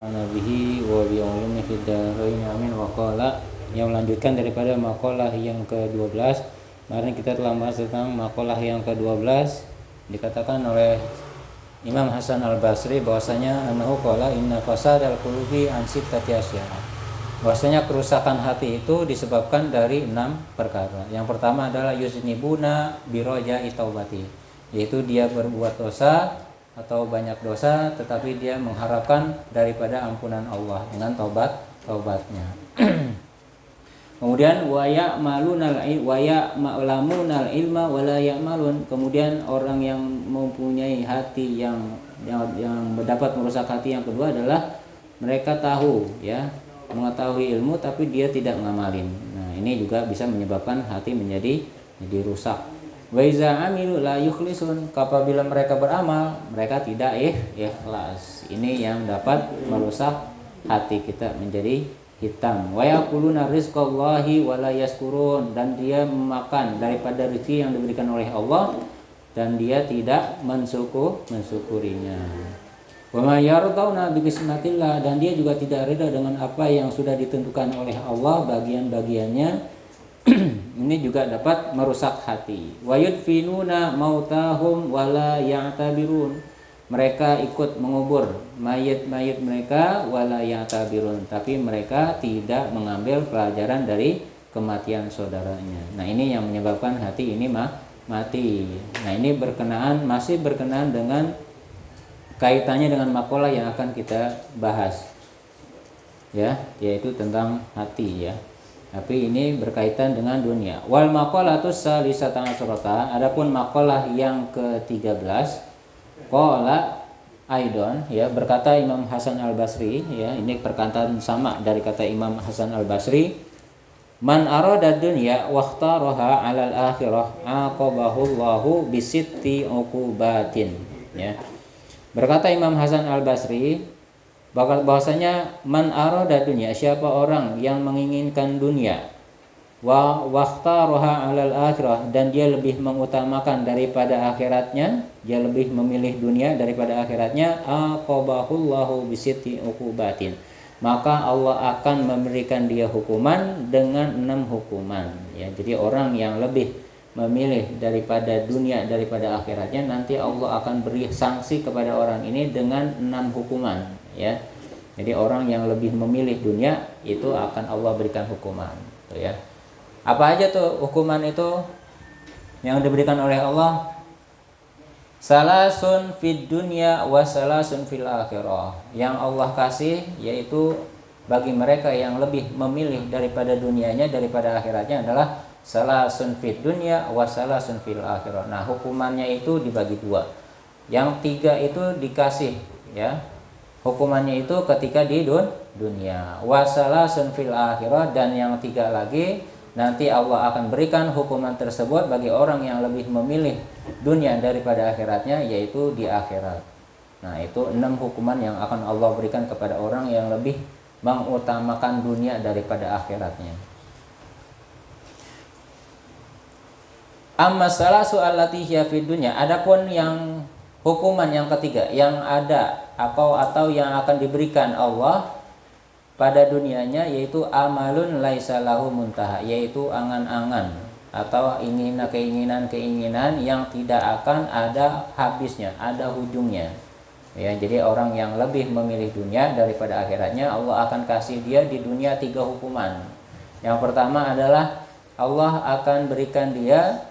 Nabihi wa bi ulumi fid darain amin wa qala, yang melanjutkan daripada maqalah yang ke-12. Kemarin kita telah bahas tentang maqalah yang ke-12. Dikatakan oleh Imam Hasan Al-Basri bahwasanya annahu qala inna fasadal qulubi an sittati asya. Bahwasanya kerusakan hati itu disebabkan dari 6 perkara. Yang pertama adalah yuznibuna biroja'i taubati, yaitu dia berbuat dosa atau banyak dosa tetapi dia mengharapkan daripada ampunan Allah dengan taubatnya. Kemudian wa ya'malunal ilma wa la ya'malun. Kemudian orang yang mempunyai hati yang mendapat merusak hati yang kedua adalah mereka tahu, ya, mengetahui ilmu tapi dia tidak mengamalin. Nah, ini juga bisa menyebabkan hati menjadi rusak. Wa iza amilu la yukhlisun, apabila mereka beramal mereka tidak ikhlas. Ini yang dapat merusak hati kita menjadi hitam. Wa yaquluna rizqallahi wa la yaskurun, dan dia memakan daripada rezeki yang diberikan oleh Allah dan dia tidak mensyukurinya. Wa ma yardawna bi qismatillah, dan dia juga tidak reda dengan apa yang sudah ditentukan oleh Allah bagian-bagiannya. Ini juga dapat merusak hati. Wa yudfinuna mautahum wala ya'tabirun, mereka ikut mengubur mayit-mayit mereka wala ya'tabirun, tapi mereka tidak mengambil pelajaran dari kematian saudaranya. Nah, ini yang menyebabkan hati ini mati. Nah, ini masih berkenaan dengan kaitannya dengan maqalah yang akan kita bahas, ya, yaitu tentang hati, ya. Tapi ini berkaitan dengan dunia. Wal maqalatus salisata asyrata, adapun maqalah yang ke-13, qala aidon, ya, berkata Imam Hasan Al-Basri, ya, ini perkataan sama dari kata Imam Hasan Al-Basri, man arada dunya waqtaraha 'alal akhirah aqabahu Allahu bisitti uqubatin, ya. Berkata Imam Hasan Al-Basri bahwasanya man arada dunya, siapa orang yang menginginkan dunia, wa waqtaraha 'alal akhirah, dan dia lebih mengutamakan daripada akhiratnya, dia lebih memilih dunia daripada akhiratnya, aqabahullahu bisitti uqubatin, maka Allah akan memberikan dia hukuman dengan 6 hukuman, ya. Jadi orang yang lebih memilih daripada dunia daripada akhiratnya, nanti Allah akan beri sanksi kepada orang ini dengan 6 hukuman, ya. Jadi orang yang lebih memilih dunia itu akan Allah berikan hukuman, tuh, ya. Apa aja tuh hukuman itu yang diberikan oleh Allah? Salasun fid dunya wa salasun fil akhirah. Yang Allah kasih yaitu bagi mereka yang lebih memilih daripada dunianya daripada akhiratnya adalah salasun fid dunya wa salasun fil akhirah. Nah, hukumannya itu dibagi 2. Yang 3 itu dikasih, ya, hukumannya itu ketika di dunia. Wa salasun fil akhirah, dan yang 3 lagi nanti Allah akan berikan hukuman tersebut bagi orang yang lebih memilih dunia daripada akhiratnya, yaitu di akhirat. Nah, itu 6 hukuman yang akan Allah berikan kepada orang yang lebih mengutamakan dunia daripada akhiratnya. Amma salasu allati hiya fid dunya, adapun yang hukuman yang ketiga yang ada atau yang akan diberikan Allah pada dunianya, yaitu amalun laisa lahu muntaha, yaitu angan-angan atau keinginan-keinginan yang tidak akan ada habisnya, ada ujungnya, ya. Jadi orang yang lebih memilih dunia daripada akhiratnya, Allah akan kasih dia di dunia 3 hukuman. Yang pertama adalah Allah akan berikan dia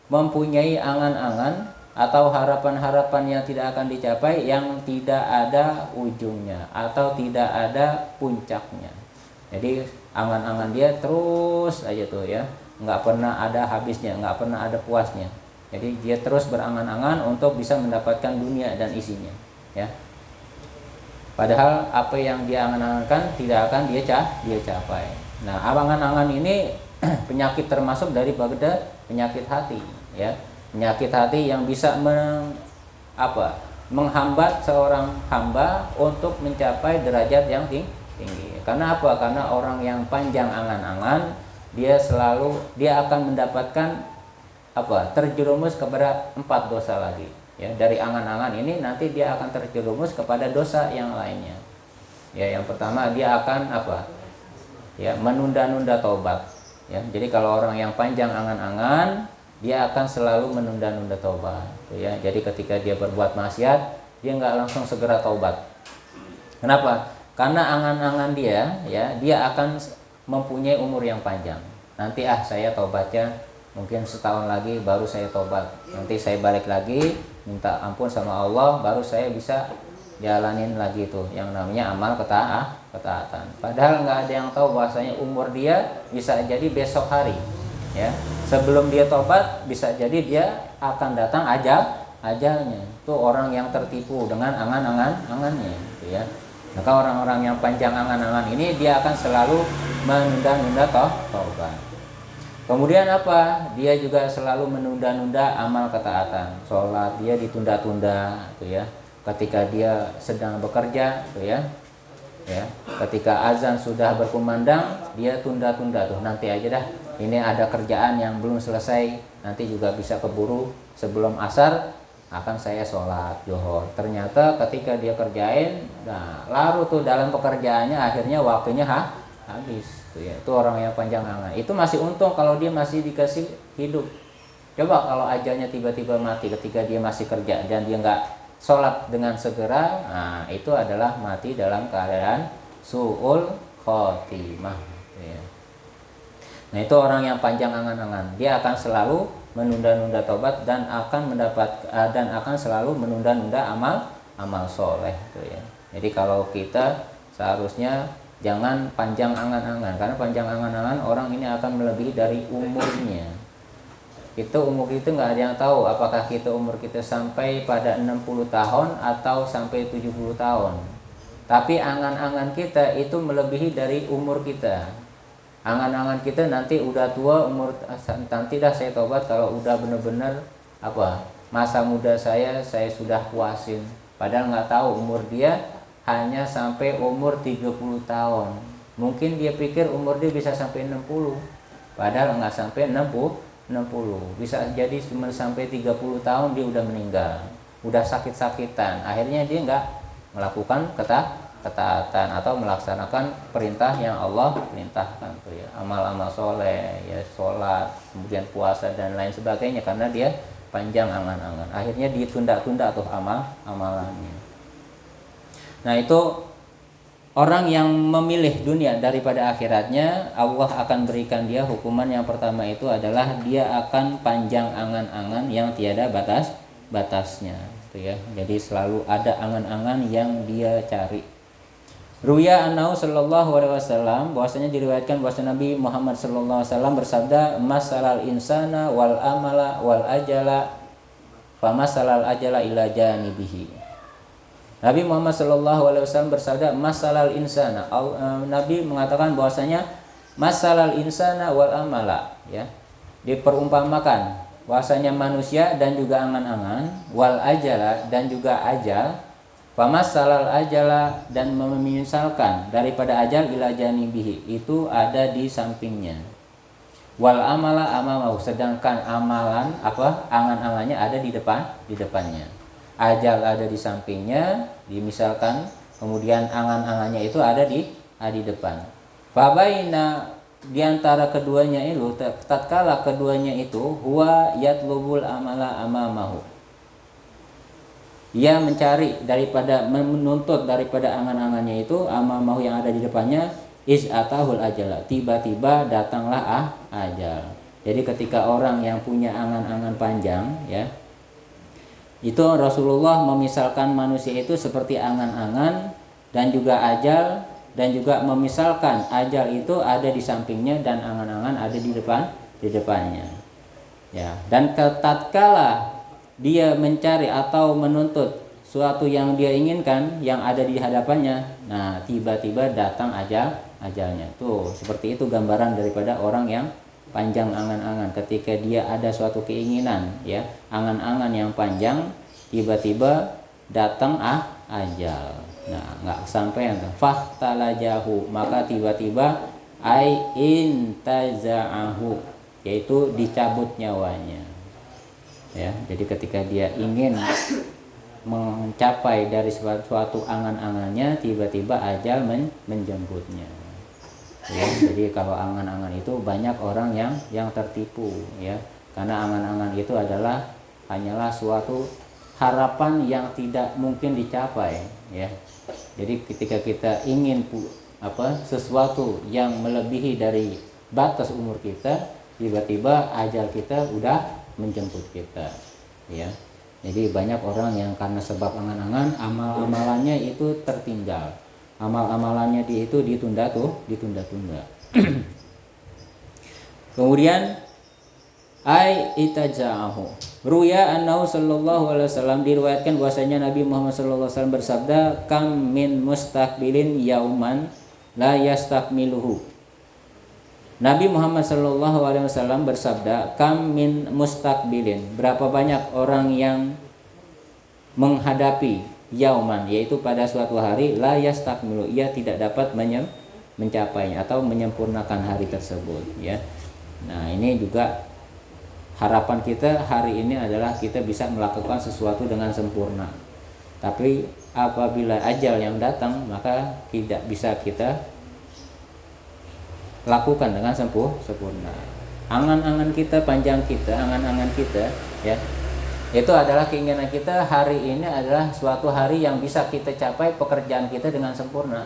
mempunyai angan-angan atau harapan-harapan yang tidak akan dicapai, yang tidak ada ujungnya atau tidak ada puncaknya. Jadi angan-angan dia terus aja tuh, ya, nggak pernah ada habisnya, nggak pernah ada puasnya. Jadi dia terus berangan-angan untuk bisa mendapatkan dunia dan isinya, ya. Padahal apa yang dia angan-angankan tidak akan dia capai. Nah, angan-angan ini penyakit termasuk daripada penyakit hati, ya. Penyakit hati yang bisa menghambat seorang hamba untuk mencapai derajat yang tinggi. Karena apa? Karena orang yang panjang angan-angan, dia akan mendapatkan terjerumus kepada 4 dosa lagi, ya. Dari angan-angan ini nanti dia akan terjerumus kepada dosa yang lainnya. Ya, yang pertama dia akan apa? Ya, menunda-nunda taubat. Ya, jadi kalau orang yang panjang angan-angan, dia akan selalu menunda-nunda taubat. Ya, jadi ketika dia berbuat maksiat, dia nggak langsung segera taubat. Kenapa? Karena angan-angan dia, ya, dia akan mempunyai umur yang panjang. Nanti saya taubatnya mungkin setahun lagi baru saya taubat. Nanti saya balik lagi minta ampun sama Allah, baru saya bisa jalanin lagi itu yang namanya amal ketaatan. Padahal nggak ada yang tahu bahwasanya umur dia bisa jadi besok hari. Ya, sebelum dia tobat bisa jadi dia akan datang ajalnya. Itu orang yang tertipu dengan angan-angannya, gitu ya. Maka orang-orang yang panjang angan-angan ini dia akan selalu menunda-nunda taubat. Kemudian apa? Dia juga selalu menunda-nunda amal ketaatan. Sholat dia ditunda-tunda, gitu ya. Ketika dia sedang bekerja, gitu ya. Ya, ketika azan sudah berkumandang, dia tunda-tunda tuh, nanti aja dah. Ini ada kerjaan yang belum selesai, nanti juga bisa keburu sebelum asar akan saya sholat zuhur. Ternyata ketika dia kerjain, nah larut tuh dalam pekerjaannya, akhirnya waktunya habis. Tuh ya, itu orang yang panjang angan. Itu masih untung kalau dia masih dikasih hidup. Coba kalau ajalnya tiba-tiba mati ketika dia masih kerja dan dia nggak sholat dengan segera, nah itu adalah mati dalam keadaan su'ul khotimah. Ya. Nah itu orang yang panjang angan-angan, dia akan selalu menunda-nunda taubat dan akan selalu menunda-nunda amal soleh. Gitu ya. Jadi kalau kita seharusnya jangan panjang angan-angan, karena panjang angan-angan orang ini akan melebihi dari umurnya. Itu umur itu nggak ada yang tahu apakah kita umur kita sampai pada 60 tahun atau sampai 70 tahun. Tapi angan-angan kita itu melebihi dari umur kita. Angan-angan kita nanti udah tua, umur nanti dah saya tobat kalau udah bener-bener masa muda saya sudah puasin. Padahal nggak tahu umur dia hanya sampai umur 30 tahun. Mungkin dia pikir umur dia bisa sampai 60. Padahal nggak sampai 60, bisa jadi cuma sampai 30 tahun dia udah meninggal, udah sakit-sakitan, akhirnya dia nggak melakukan ketaatan atau melaksanakan perintah yang Allah perintahkan, ya, amal-amal soleh, ya sholat, kemudian puasa dan lain sebagainya, karena dia panjang angan-angan, akhirnya ditunda-tunda tuh amalannya. Nah itu orang yang memilih dunia daripada akhiratnya, Allah akan berikan dia hukuman yang pertama itu adalah dia akan panjang angan-angan yang tiada batasnya, gitu ya. Jadi selalu ada angan-angan yang dia cari. Ruya annahu sallallahu alaihi wasallam, bahwasanya diriwayatkan bahwa Nabi Muhammad sallallahu alaihi wasallam bersabda, "Masalal insana wal amala wal ajala, fa masalal ajala ila janibihi." Nabi Muhammad SAW bersabda, masalal insana. Nabi mengatakan bahwasanya masalal insana wal amala, ya, diperumpamakan bahwasanya manusia dan juga angan-angan, wal ajala dan juga ajal, famasalal ajala dan memisalkan daripada ajal ila janibihi, itu ada di sampingnya. Wal amala amamahu, sedangkan amalan angan-angannya ada di depannya. Ajal ada di sampingnya, dimisalkan, kemudian angan-angannya itu ada di depan. Fabaina, di antara keduanya itu, tatkala keduanya itu, huwa yatlubul amala amamahu, ia mencari daripada, menuntut daripada angan-angannya itu, amamahu yang ada di depannya, is atahul ajala, tiba-tiba datanglah ajal. Jadi ketika orang yang punya angan-angan panjang, ya, itu Rasulullah memisalkan manusia itu seperti angan-angan dan juga ajal, dan juga memisalkan ajal itu ada di sampingnya dan angan-angan ada di depannya. Ya, dan tatkala dia mencari atau menuntut suatu yang dia inginkan yang ada di hadapannya, nah tiba-tiba datang ajalnya. Tuh, seperti itu gambaran daripada orang yang panjang angan-angan. Ketika dia ada suatu keinginan, ya, angan-angan yang panjang, tiba-tiba datang ajal. Nah, nggak sampai fahtalajahu, maka tiba-tiba intaza'ahu, yaitu dicabut nyawanya. Ya, jadi ketika dia ingin mencapai dari suatu angan-angannya, tiba-tiba ajal menjemputnya. Ya, jadi kalau angan-angan itu banyak orang yang tertipu, ya, karena angan-angan itu hanyalah suatu harapan yang tidak mungkin dicapai, ya. Jadi ketika kita ingin sesuatu yang melebihi dari batas umur kita, tiba-tiba ajal kita udah menjemput kita, ya. Jadi banyak orang yang karena sebab angan-angan amal-amalannya itu tertinggal. Amal-amalannya itu ditunda-tunda. Kemudian itaja'ahu. Ruya annahu sallallahu alaihi wasallam, diriwayatkan bahwasanya Nabi Muhammad sallallahu alaihi wasallam bersabda, kam min mustaqbilin yauman la yastakmiluhu. Nabi Muhammad sallallahu alaihi wasallam bersabda, kam min mustaqbilin, berapa banyak orang yang menghadapi yauman, yaitu pada suatu hari, la yastakmilu, ia tidak dapat mencapainya atau menyempurnakan hari tersebut, ya. Nah, ini juga harapan kita hari ini adalah kita bisa melakukan sesuatu dengan sempurna. Tapi apabila ajal yang datang, maka tidak bisa kita lakukan dengan sempurna. Angan-angan kita, angan-angan kita, ya, itu adalah keinginan kita hari ini adalah suatu hari yang bisa kita capai pekerjaan kita dengan sempurna.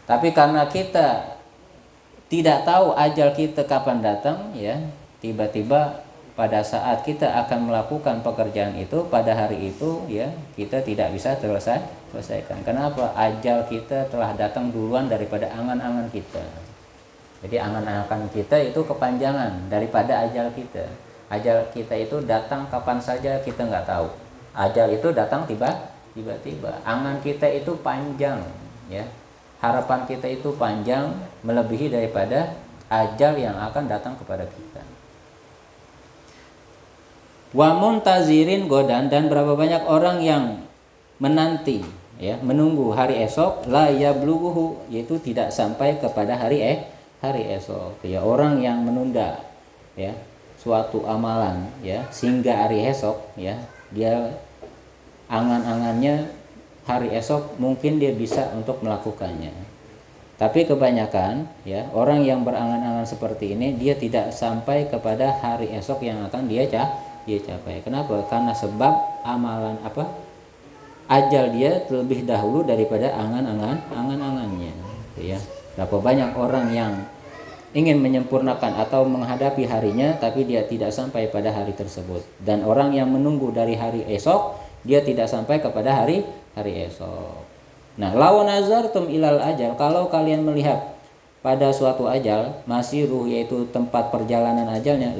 Tapi karena kita tidak tahu ajal kita kapan datang, ya, tiba-tiba pada saat kita akan melakukan pekerjaan itu pada hari itu, ya, kita tidak bisa selesaikan. Kenapa? Ajal kita telah datang duluan daripada angan-angan kita. Jadi angan-angan kita itu kepanjangan daripada ajal kita. Ajal kita itu datang kapan saja kita nggak tahu. Ajal itu datang tiba-tiba. Angan kita itu panjang, ya. Harapan kita itu panjang melebihi daripada ajal yang akan datang kepada kita. Wa muntazirin godan, dan berapa banyak orang yang menanti, ya, menunggu hari esok, la yablughuhu, yaitu tidak sampai kepada hari esok. Ya, orang yang menunda, ya, suatu amalan, ya, sehingga hari esok, ya, dia angan-angannya hari esok mungkin dia bisa untuk melakukannya. Tapi kebanyakan, ya, orang yang berangan-angan seperti ini dia tidak sampai kepada hari esok yang akan dia capai. Kenapa? Karena sebab amalan ajal dia terlebih dahulu daripada angan-angannya, ya. Berapa banyak orang yang ingin menyempurnakan atau menghadapi harinya, tapi dia tidak sampai pada hari tersebut. Dan orang yang menunggu dari hari esok, dia tidak sampai kepada hari esok. Nah, law nazartum ilal ajal, kalau kalian melihat pada suatu ajal, masiruh, yaitu tempat perjalanan ajalnya,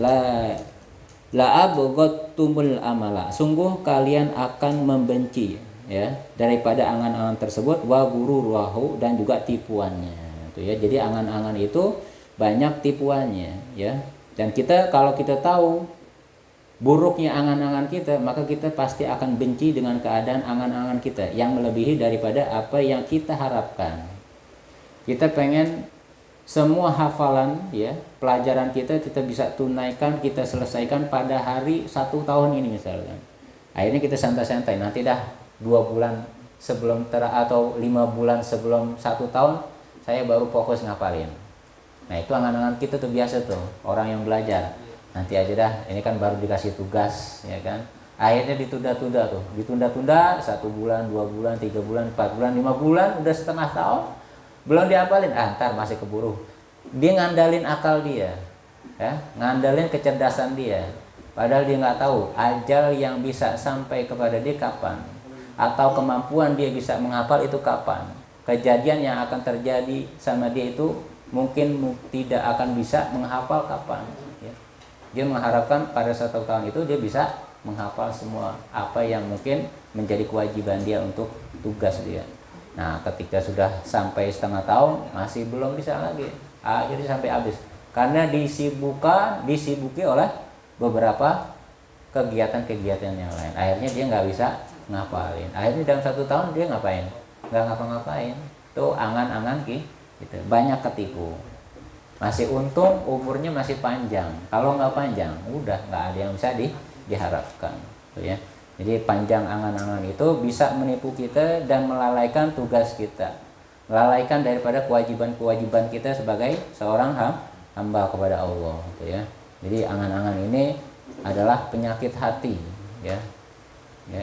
la abghadtumul amala, sungguh kalian akan membenci, ya, daripada angan-angan tersebut, wa gururahu, dan juga tipuannya. Itu, ya. Jadi angan-angan itu banyak tipuannya, ya. Dan kalau kita tahu buruknya angan-angan kita, maka kita pasti akan benci dengan keadaan angan-angan kita yang melebihi daripada apa yang kita harapkan. Kita pengen semua hafalan, ya, pelajaran kita bisa tunaikan, kita selesaikan pada hari 1 tahun ini misalkan. Akhirnya kita santai-santai, nanti dah 2 bulan sebelum atau 5 bulan sebelum 1 tahun saya baru fokus ngapalin. Nah, itu angan-angan kita tuh biasa tuh, orang yang belajar. Nanti aja dah, ini kan baru dikasih tugas, ya kan. Akhirnya ditunda-tunda tuh, ditunda-tunda 1 bulan, 2 bulan, 3 bulan, 4 bulan, 5 bulan, udah setengah tahun belum diapalin. Ntar masih keburu. Dia ngandalin akal dia, ya, ngandalin kecerdasan dia. Padahal dia nggak tahu ajal yang bisa sampai kepada dia kapan, atau kemampuan dia bisa menghafal itu kapan. Kejadian yang akan terjadi sama dia itu mungkin tidak akan bisa menghafal kapan, ya. Dia mengharapkan pada 1 tahun itu dia bisa menghafal semua apa yang mungkin menjadi kewajiban dia untuk tugas dia. Nah, ketika sudah sampai setengah tahun masih belum bisa lagi, akhirnya sampai habis karena disibuki oleh beberapa kegiatan-kegiatan yang lain. Akhirnya dia nggak bisa ngapalin. Akhirnya dalam 1 tahun dia ngapain? Nggak ngapa-ngapain. Tuh angan-angan gitu, banyak ketipu. Masih untung umurnya masih panjang. Kalau nggak panjang, udah nggak ada yang bisa diharapkan, tuh, ya. Jadi panjang angan-angan itu bisa menipu kita dan melalaikan tugas kita, melalaikan daripada kewajiban-kewajiban kita sebagai seorang hamba kepada Allah, gitu ya. Jadi angan-angan ini adalah penyakit hati, ya,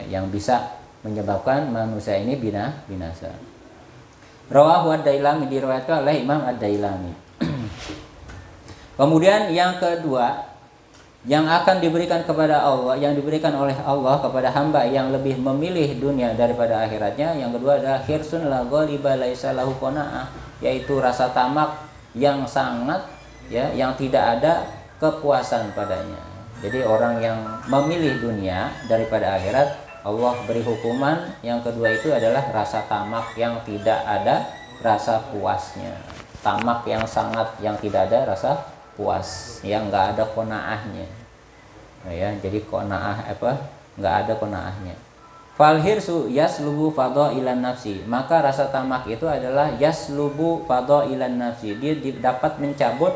yang bisa menyebabkan manusia ini binasa. Rawahu ad-Dailami, diriwayatkan oleh Imam ad-Dailami. Kemudian yang kedua, yang akan diberikan kepada Allah, yang diberikan oleh Allah kepada hamba yang lebih memilih dunia daripada akhiratnya, yang kedua adalah hirsun la ghaliba laisa lahu qanaah, yaitu rasa tamak yang sangat, ya, yang tidak ada kepuasan padanya. Jadi orang yang memilih dunia daripada akhirat, Allah beri hukuman yang kedua itu adalah rasa tamak yang tidak ada rasa puasnya. Tamak yang sangat, yang tidak ada rasa puas, yang nggak ada qanaahnya. Nah, ya, jadi qanaah apa? Nggak ada qanaahnya. Fal hirsu yaslubu fadailan nafsi, maka rasa tamak itu adalah yaslubu fadailan nafsi. Dia dapat mencabut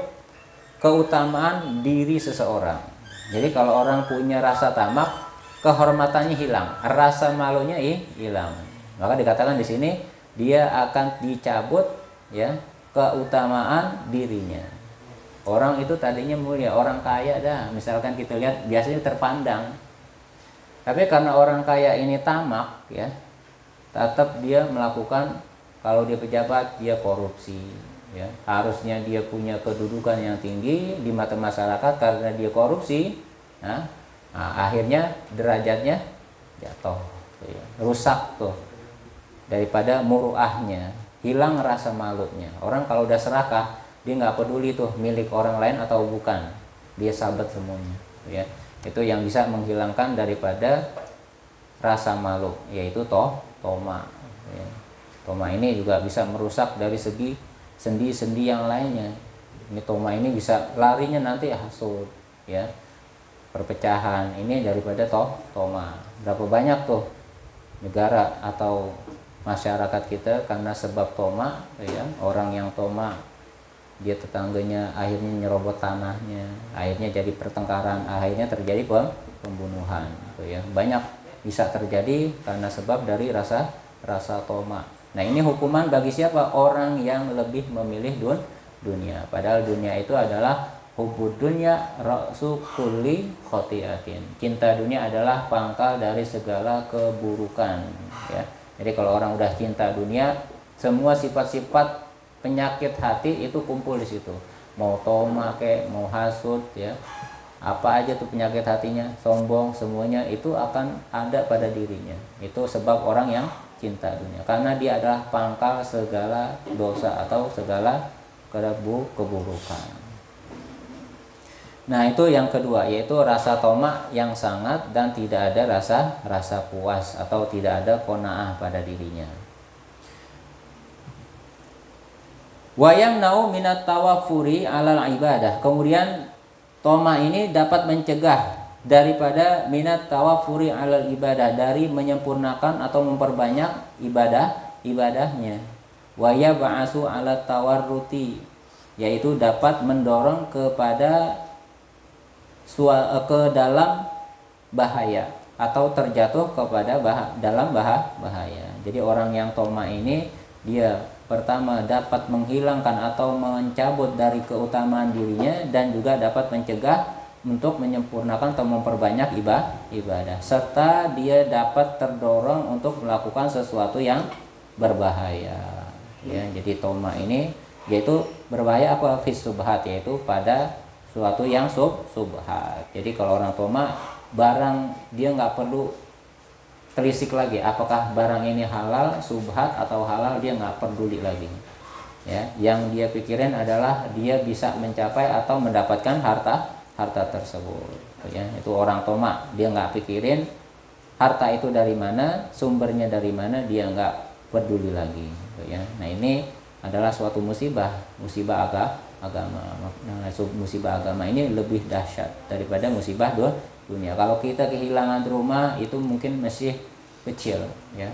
keutamaan diri seseorang. Jadi kalau orang punya rasa tamak, kehormatannya hilang, rasa malunya hilang. Maka dikatakan di sini dia akan dicabut, ya, keutamaan dirinya. Orang itu tadinya mulia, orang kaya dah, misalkan kita lihat biasanya terpandang. Tapi karena orang kaya ini tamak, ya, tetap dia melakukan, kalau dia pejabat dia korupsi, ya, harusnya dia punya kedudukan yang tinggi di mata masyarakat, karena dia korupsi, nah, akhirnya derajatnya jatuh, ya, rusak tuh, daripada muruahnya, hilang rasa malunya. Orang kalau udah serakah, dia nggak peduli tuh milik orang lain atau bukan, dia sahabat semuanya, ya. Itu yang bisa menghilangkan daripada rasa malu, yaitu toma, ya. Toma ini juga bisa merusak dari segi sendi-sendi yang lainnya. Ini toma ini bisa larinya nanti hasud, ya, perpecahan ini daripada toma. Berapa banyak tuh negara atau masyarakat kita karena sebab toma, ya, orang yang toma, dia tetangganya akhirnya nyerobot tanahnya, akhirnya jadi pertengkaran, akhirnya terjadi pembunuhan, ya. Banyak bisa terjadi karena sebab dari rasa toma. Nah, ini hukuman bagi siapa? Orang yang lebih memilih dunia. Padahal dunia itu adalah hubbud dunya ra'su kulli khotiatin. Cinta dunia adalah pangkal dari segala keburukan, ya. Jadi kalau orang udah cinta dunia, semua sifat-sifat penyakit hati itu kumpul di situ. Mau toma kek, mau hasud, ya, apa aja tuh penyakit hatinya, sombong, semuanya itu akan ada pada dirinya. Itu sebab orang yang cinta dunia, karena dia adalah pangkal segala dosa atau segala keburukan. Nah, itu yang kedua, yaitu rasa toma yang sangat dan tidak ada rasa puas atau tidak ada qanaah pada dirinya. Wa yamna'u minat tawaffuri 'alal ibadah. Kemudian toma ini dapat mencegah daripada minat tawaffuri 'alal ibadah, dari menyempurnakan atau memperbanyak ibadahnya. Wa yab'asu 'alat tawarruti, yaitu dapat mendorong kepada ke dalam bahaya atau terjatuh kepada dalam bahaya. Jadi orang yang toma ini, dia pertama dapat menghilangkan atau mencabut dari keutamaan dirinya, dan juga dapat mencegah untuk menyempurnakan atau memperbanyak ibadah, serta dia dapat terdorong untuk melakukan sesuatu yang berbahaya, ya. Jadi toma ini yaitu berbahaya apa? Fis subhat, yaitu pada suatu yang subhat. Jadi kalau orang toma, barang dia nggak perlu telisik lagi apakah barang ini halal, subhat atau halal, dia nggak peduli lagi, ya. Yang dia pikirin adalah dia bisa mencapai atau mendapatkan harta tersebut, ya. Itu orang toma, dia nggak pikirin harta itu dari mana, sumbernya dari mana, dia nggak peduli lagi, ya. Nah, ini adalah suatu musibah agama. Nah, musibah agama ini lebih dahsyat daripada musibah dunia. Kalau kita kehilangan rumah itu mungkin masih kecil, ya.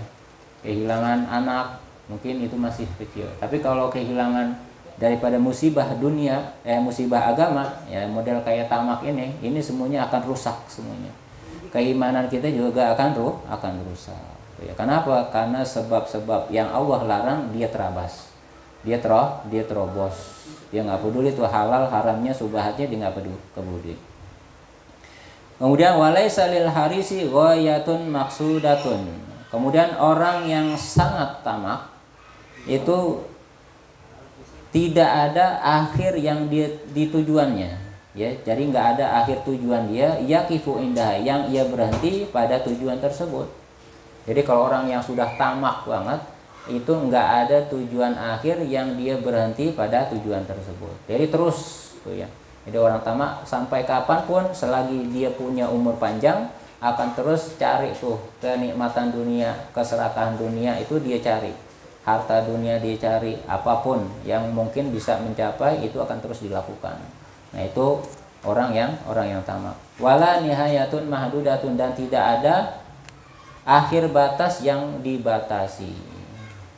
Kehilangan anak mungkin itu masih kecil. Tapi kalau kehilangan daripada musibah dunia, musibah agama, ya, model kayak tamak ini semuanya akan rusak semuanya. keimanan kita juga akan rusak. Ya, kenapa? Karena sebab-sebab yang Allah larang dia terabas, dia terobos, dia nggak peduli itu halal haramnya subhatnya, dia nggak peduli. Kemudian walaisa lil harisi ghayatun maksudatun. Kemudian orang yang sangat tamak itu tidak ada akhir yang di tujuannya, ya. Jadi nggak ada akhir tujuan dia, yaqifu indah, yang ia berhenti pada tujuan tersebut. Jadi kalau orang yang sudah tamak banget itu nggak ada tujuan akhir yang dia berhenti pada tujuan tersebut. Jadi terus tuh ya. Jadi orang tamak sampai kapanpun selagi dia punya umur panjang akan terus cari tuh kenikmatan dunia, keserakahan dunia itu dia cari. Harta dunia dia cari, apapun yang mungkin bisa mencapai itu akan terus dilakukan. Nah, itu orang yang tamak. Wala nihayatun mahdudatun, dan tidak ada akhir batas yang dibatasi.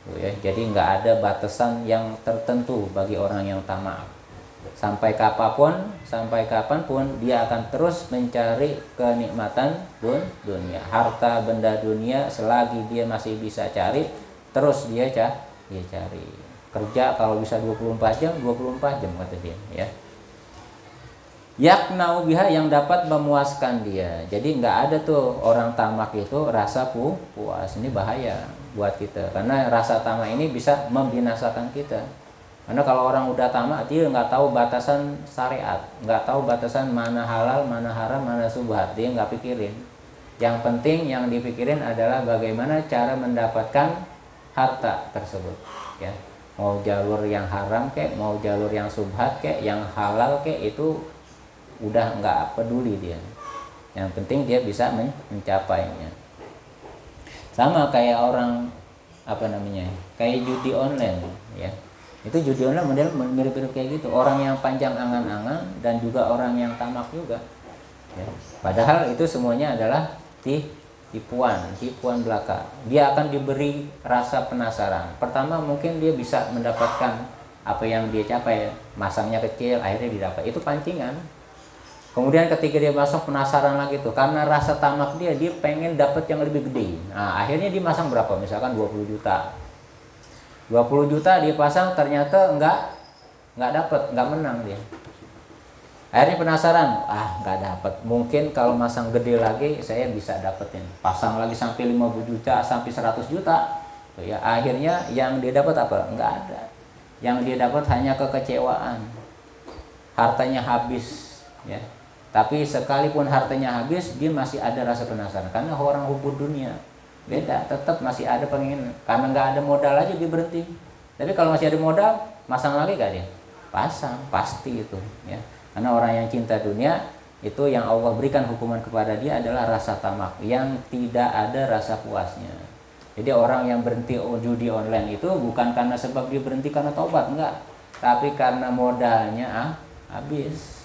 Tuh ya, jadi nggak ada batasan yang tertentu bagi orang yang tamak. Sampai kapanpun dia akan terus mencari kenikmatan dunia, harta benda dunia. Selagi dia masih bisa cari, terus dia cari. Kerja kalau bisa 24 jam kata dia, ya. Yaknau biha, yang dapat memuaskan dia. Jadi nggak ada tuh orang tamak itu rasa puas. Ini bahaya buat kita, karena rasa tamak ini bisa membinasakan kita. Karena kalau orang udah tamak, dia nggak tahu batasan syariat, nggak tahu batasan mana halal, mana haram, mana subhat, dia nggak pikirin. Yang penting yang dipikirin adalah bagaimana cara mendapatkan harta tersebut, ya. Mau jalur yang haram kek, mau jalur yang subhat kek, yang halal kek, itu udah nggak peduli dia. Yang penting dia bisa mencapainya. Sama kayak orang kayak judi online, ya. Itu judi online model mirip-mirip kayak gitu. Orang yang panjang angan-angan dan juga orang yang tamak juga, ya. Padahal itu semuanya adalah tipuan belaka. Dia akan diberi rasa penasaran. Pertama mungkin dia bisa mendapatkan apa yang dia capai, masangnya kecil, akhirnya didapat. Itu pancingan. Kemudian ketika dia masuk, penasaran lagi tuh, karena rasa tamak dia pengen dapat yang lebih gede. Nah, akhirnya dia masang berapa? Misalkan 20 juta. 20 juta dia pasang, ternyata nggak dapat, nggak menang dia. Akhirnya penasaran, nggak dapat. Mungkin kalau masang gede lagi saya bisa dapetin. Pasang lagi sampai 50 juta, sampai 100 juta. Tuh ya, akhirnya yang dia dapat apa? Nggak ada. Yang dia dapat hanya kekecewaan. Hartanya habis, ya. Tapi sekalipun hartanya habis, dia masih ada rasa penasaran. Karena orang hubur dunia beda, tetap masih ada pengen. Karena nggak ada modal aja dia berhenti. Tapi kalau masih ada modal, masang lagi gak dia? Pasang, pasti itu, ya. Karena orang yang cinta dunia itu yang Allah berikan hukuman kepada dia adalah rasa tamak yang tidak ada rasa puasnya. Jadi orang yang berhenti judi online itu bukan karena sebab dia berhenti karena taubat, enggak. Tapi karena modalnya habis.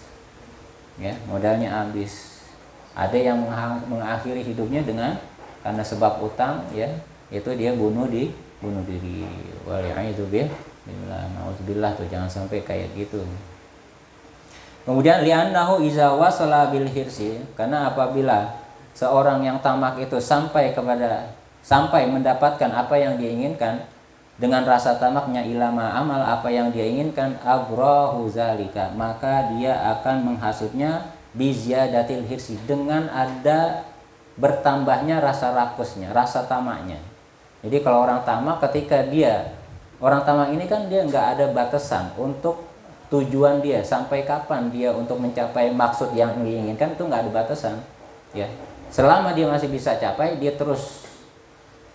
Ya, modalnya habis. Ada yang mengakhiri hidupnya dengan karena sebab utang, ya, itu dia bunuh diri. Nauzubillah tuh, jangan sampai kayak gitu. Kemudian li'annahu iza wasala bil hirsi, karena apabila seorang yang tamak itu sampai mendapatkan apa yang dia inginkan dengan rasa tamaknya, ilama amal, apa yang dia inginkan, abrahu zalika, maka dia akan menghasutnya bizyadatil hirsi, dengan ada bertambahnya rasa rakusnya, rasa tamaknya. Jadi kalau orang tamak, orang tamak ini kan dia nggak ada batasan untuk tujuan dia, sampai kapan dia untuk mencapai maksud yang diinginkan, itu nggak ada batasan, ya. Selama dia masih bisa capai, dia terus,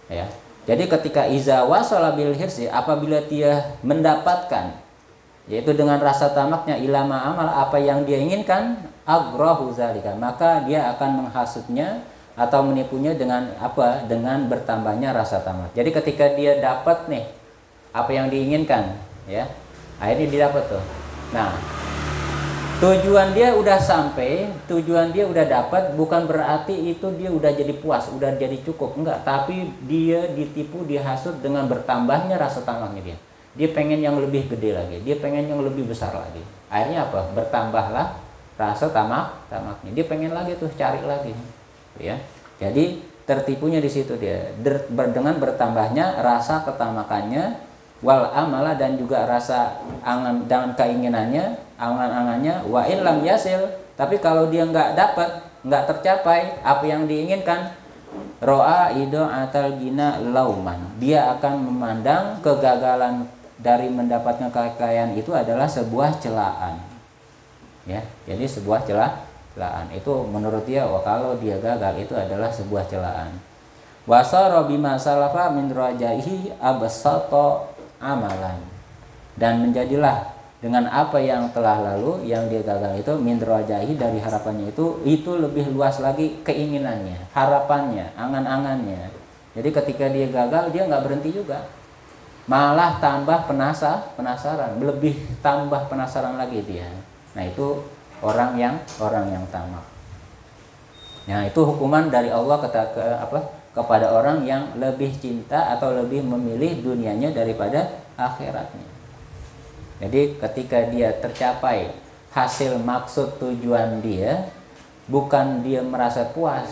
ya. Jadi ketika iza wasala bil hirsi, apabila dia mendapatkan, yaitu dengan rasa tamaknya, ilama amal, apa yang dia inginkan, agrahu zalika, maka dia akan menghasutnya atau menipunya dengan apa? Dengan bertambahnya rasa tamak. Jadi ketika dia dapat nih apa yang diinginkan, ya, akhirnya dia dapat tuh. Nah, tujuan dia udah sampai, tujuan dia udah dapat, bukan berarti itu dia udah jadi puas, udah jadi cukup, enggak. Tapi dia ditipu, dihasut dengan bertambahnya rasa tamaknya dia. Dia pengen yang lebih gede lagi, dia pengen yang lebih besar lagi. Akhirnya apa? Bertambahlah rasa tamaknya. Dia pengen lagi tuh, cari lagi. ya. Jadi tertipunya di situ dia dengan bertambahnya rasa ketamakannya, wal amala, dan juga rasa angan dan keinginannya, angan-angannya, wa in lam yasil, tapi kalau dia nggak dapat, nggak tercapai apa yang diinginkan, ro'a ido atal gina lauman, dia akan memandang kegagalan dari mendapatkan kekayaan itu adalah sebuah celaan, ya. Jadi sebuah celaan itu menurut dia, kalau dia gagal itu adalah sebuah celaan. Wasara bima salafa min rajaihi absato amalan, dan menjadilah dengan apa yang telah lalu yang dia gagal itu min rajaihi, dari harapannya itu lebih luas lagi keinginannya, harapannya, angan-angannya. Jadi ketika dia gagal, dia nggak berhenti juga, malah tambah penasaran, lebih tambah penasaran lagi dia. Nah, itu orang yang tamak. Nah, itu hukuman dari Allah kepada orang yang lebih cinta atau lebih memilih dunianya daripada akhiratnya. Jadi ketika dia tercapai hasil maksud tujuan dia, bukan dia merasa puas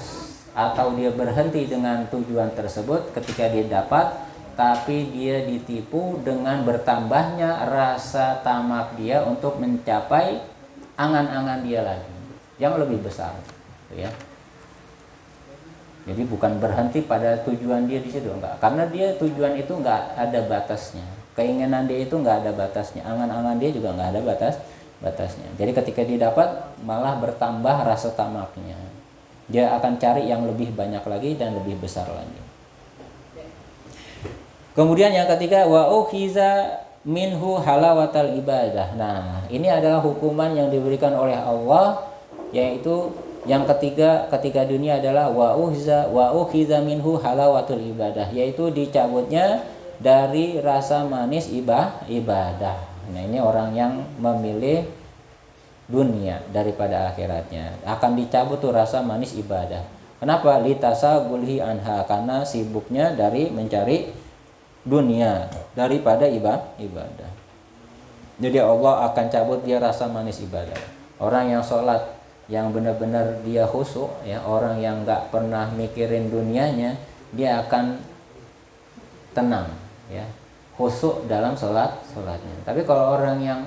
atau dia berhenti dengan tujuan tersebut ketika dia dapat, tapi dia ditipu dengan bertambahnya rasa tamak dia untuk mencapai angan-angan dia lagi yang lebih besar, ya. Jadi bukan berhenti pada tujuan dia di situ, enggak, karena dia tujuan itu enggak ada batasnya, keinginan dia itu enggak ada batasnya, angan-angan dia juga enggak ada batasnya. Jadi ketika dia dapat, malah bertambah rasa tamaknya, dia akan cari yang lebih banyak lagi dan lebih besar lagi. Kemudian yang ketiga, wa ukhiza minhu halawatal ibadah. Nah, ini adalah hukuman yang diberikan oleh Allah, yaitu yang ketiga ketika dunia adalah wa ukhiza minhu halawatul ibadah, yaitu dicabutnya dari rasa manis ibadah. Nah, ini orang yang memilih dunia daripada akhiratnya, akan dicabut tuh rasa manis ibadah. Kenapa? Litasagulhi anha, karena sibuknya dari mencari dunia daripada ibadah. Jadi Allah akan cabut dia rasa manis ibadah. Orang yang sholat yang benar-benar dia khusyuk, ya, orang yang nggak pernah mikirin dunianya, dia akan tenang, ya, khusyuk dalam sholatnya. Tapi kalau orang yang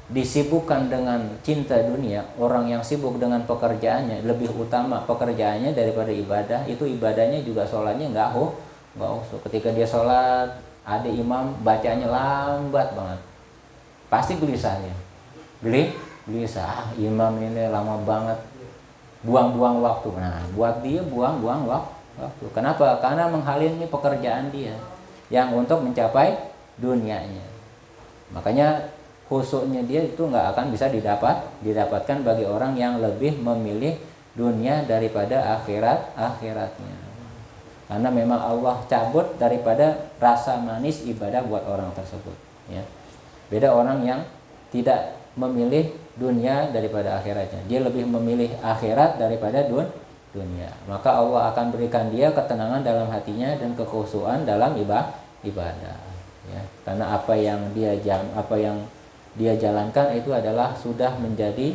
disibukkan dengan cinta dunia, orang yang sibuk dengan pekerjaannya, lebih utama pekerjaannya daripada ibadah, itu ibadahnya juga sholatnya nggak khusyuk. Ketika dia sholat, ada imam bacanya lambat banget, pasti gelisahnya, gelisah. Imam ini lama banget, buang-buang waktu. Nah, buat dia buang-buang waktu. Kenapa? Karena menghalangi pekerjaan dia yang untuk mencapai dunianya. Makanya khusyuknya dia itu nggak akan bisa didapatkan bagi orang yang lebih memilih dunia daripada akhiratnya. Karena memang Allah cabut daripada rasa manis ibadah buat orang tersebut, ya. Beda orang yang tidak memilih dunia daripada akhiratnya, dia lebih memilih akhirat daripada dunia. Maka Allah akan berikan dia ketenangan dalam hatinya dan kekhusyuan dalam ibadah, ya. Karena apa yang dia jalankan itu adalah sudah menjadi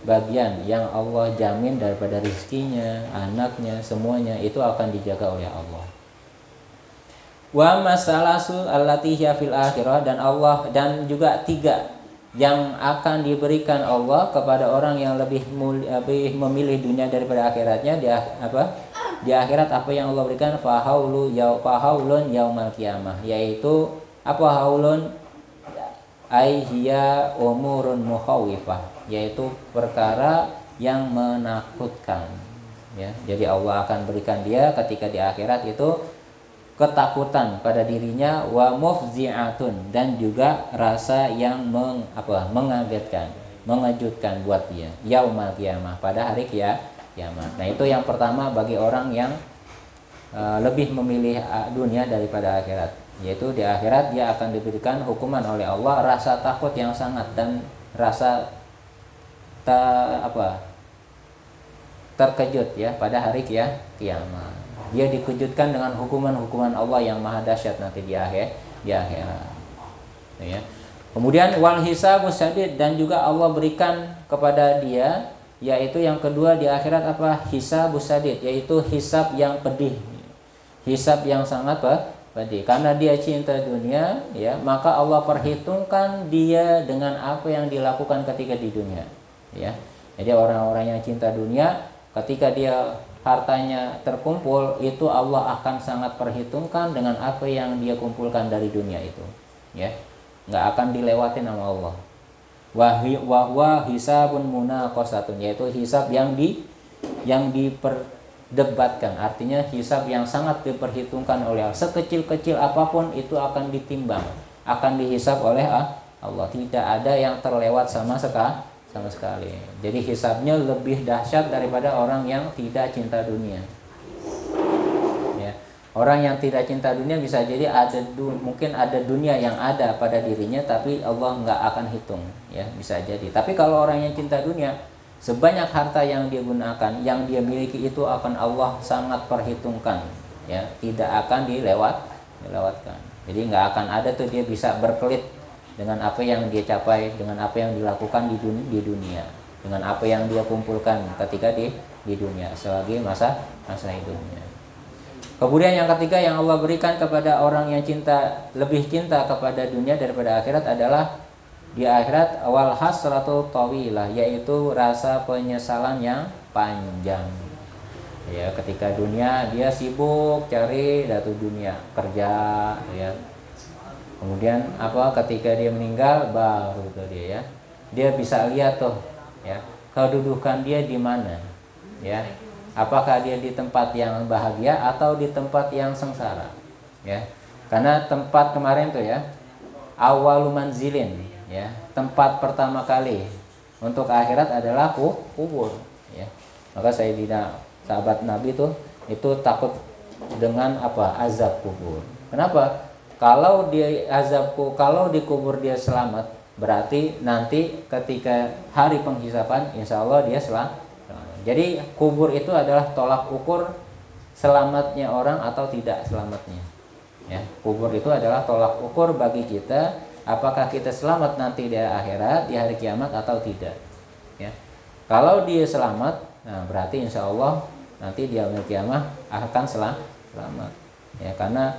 bagian yang Allah jamin daripada rizkinya, anaknya, semuanya itu akan dijaga oleh Allah. Wa masalasu allati hiya fil akhirah, dan juga tiga yang akan diberikan Allah kepada orang yang lebih memilih dunia daripada akhiratnya. Di akhirat apa yang Allah berikan? Fahaulun yaumal qiyamah, yaitu apa haulun? Hiya umurun mukhawifah, yaitu perkara yang menakutkan, ya. Jadi Allah akan berikan dia ketika di akhirat itu ketakutan pada dirinya, wa mufzi'atun, dan juga rasa yang mengagetkan, mengejutkan buat dia yaumal qiyamah, pada hari kiamat. Nah, itu yang pertama bagi orang yang lebih memilih dunia daripada akhirat, yaitu di akhirat dia akan diberikan hukuman oleh Allah, rasa takut yang sangat dan rasa terkejut, ya, pada hari kiamat. Dia dikejutkan dengan hukuman Allah yang maha dahsyat nanti di akhirat, ya. Kemudian wal hisabus syadid, dan juga Allah berikan kepada dia yaitu yang kedua di akhirat apa? Hisabus sadid, yaitu hisab yang pedih. Hisab yang sangat pedih. Karena dia cinta dunia, ya, maka Allah perhitungkan dia dengan apa yang dilakukan ketika di dunia, ya. Jadi orang-orang yang cinta dunia, ketika dia hartanya terkumpul, itu Allah akan sangat perhitungkan dengan apa yang dia kumpulkan dari dunia itu, ya. Nggak akan dilewatin sama Allah. Wahwa hisabun munaqasatun, yaitu hisab yang diperdebatkan, artinya hisab yang sangat diperhitungkan oleh Allah. Sekecil-kecil apapun itu akan ditimbang, akan dihisab oleh Allah. Tidak ada yang terlewat sama sekali. Jadi hisabnya lebih dahsyat daripada orang yang tidak cinta dunia. Orang yang tidak cinta dunia bisa jadi mungkin ada dunia yang ada pada dirinya, tapi Allah nggak akan hitung, ya, bisa jadi. Tapi kalau orang yang cinta dunia, sebanyak harta yang dia gunakan, yang dia miliki itu akan Allah sangat perhitungkan, ya, tidak akan dilewatkan. Jadi nggak akan ada tuh dia bisa berkelit dengan apa yang dia capai, dengan apa yang dilakukan di dunia, dengan apa yang dia kumpulkan ketika di dunia selagi masa hidupnya. Kemudian yang ketiga yang Allah berikan kepada orang yang lebih cinta kepada dunia daripada akhirat adalah di akhirat wal hasratu tawilah, yaitu rasa penyesalan yang panjang. Ya, ketika dunia dia sibuk cari datu dunia, kerja, ya. Kemudian ketika dia meninggal baru tuh dia, ya. Dia bisa lihat tuh, ya, kedudukan dia di mana, ya. Apakah dia di tempat yang bahagia atau di tempat yang sengsara, ya. Karena tempat kemarin tuh, ya, awalu manzilin, ya, tempat pertama kali untuk akhirat adalah kubur, ya. Maka sahabat Nabi tuh itu takut dengan azab kubur. Kenapa? Kalau di kubur dia selamat, berarti nanti ketika hari penghisapan insya Allah dia selamat. Jadi kubur itu adalah tolak ukur selamatnya orang atau tidak selamatnya. Ya, kubur itu adalah tolak ukur bagi kita apakah kita selamat nanti di akhirat, di hari kiamat atau tidak. Ya. Kalau dia selamat, nah berarti insya Allah nanti di hari kiamat akan selamat. Ya, karena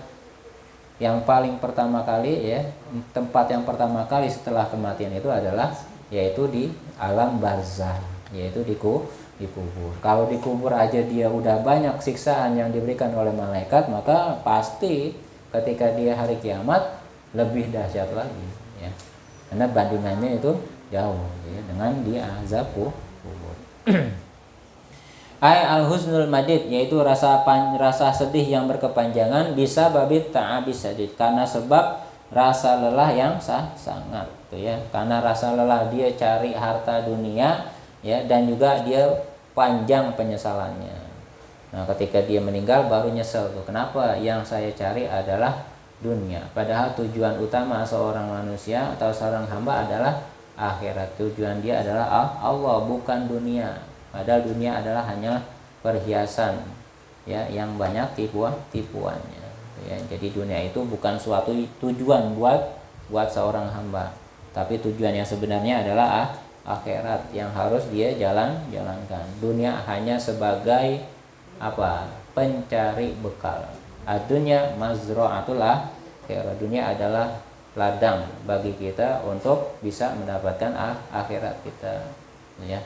yang paling pertama kali, ya, tempat yang pertama kali setelah kematian itu adalah yaitu di alam barzah, yaitu di kubur. Kalau di kubur aja dia udah banyak siksaan yang diberikan oleh malaikat, maka pasti ketika dia hari kiamat lebih dahsyat lagi, ya. Karena bandingannya itu jauh, ya, dengan dia azab kubur. Al-husnul madid, yaitu rasa sedih yang berkepanjangan, bisa babit ta'abis sadid, karena sebab rasa lelah yang sangat, tuh, ya. Karena rasa lelah dia cari harta dunia, ya, dan juga dia panjang penyesalannya. Nah, ketika dia meninggal baru nyesel tuh. Kenapa yang saya cari adalah dunia, padahal tujuan utama seorang manusia atau seorang hamba adalah akhirat. Tujuan dia adalah Allah, bukan dunia. Padahal dunia adalah hanya perhiasan, ya, yang banyak tipuannya, ya. Jadi dunia itu bukan suatu tujuan buat seorang hamba, tapi tujuan yang sebenarnya adalah akhirat yang harus dia jalankan. Dunia hanya sebagai pencari bekal. Dunia mazra'atul akhirah. Dunia adalah ladang bagi kita untuk bisa mendapatkan akhirat kita, ya.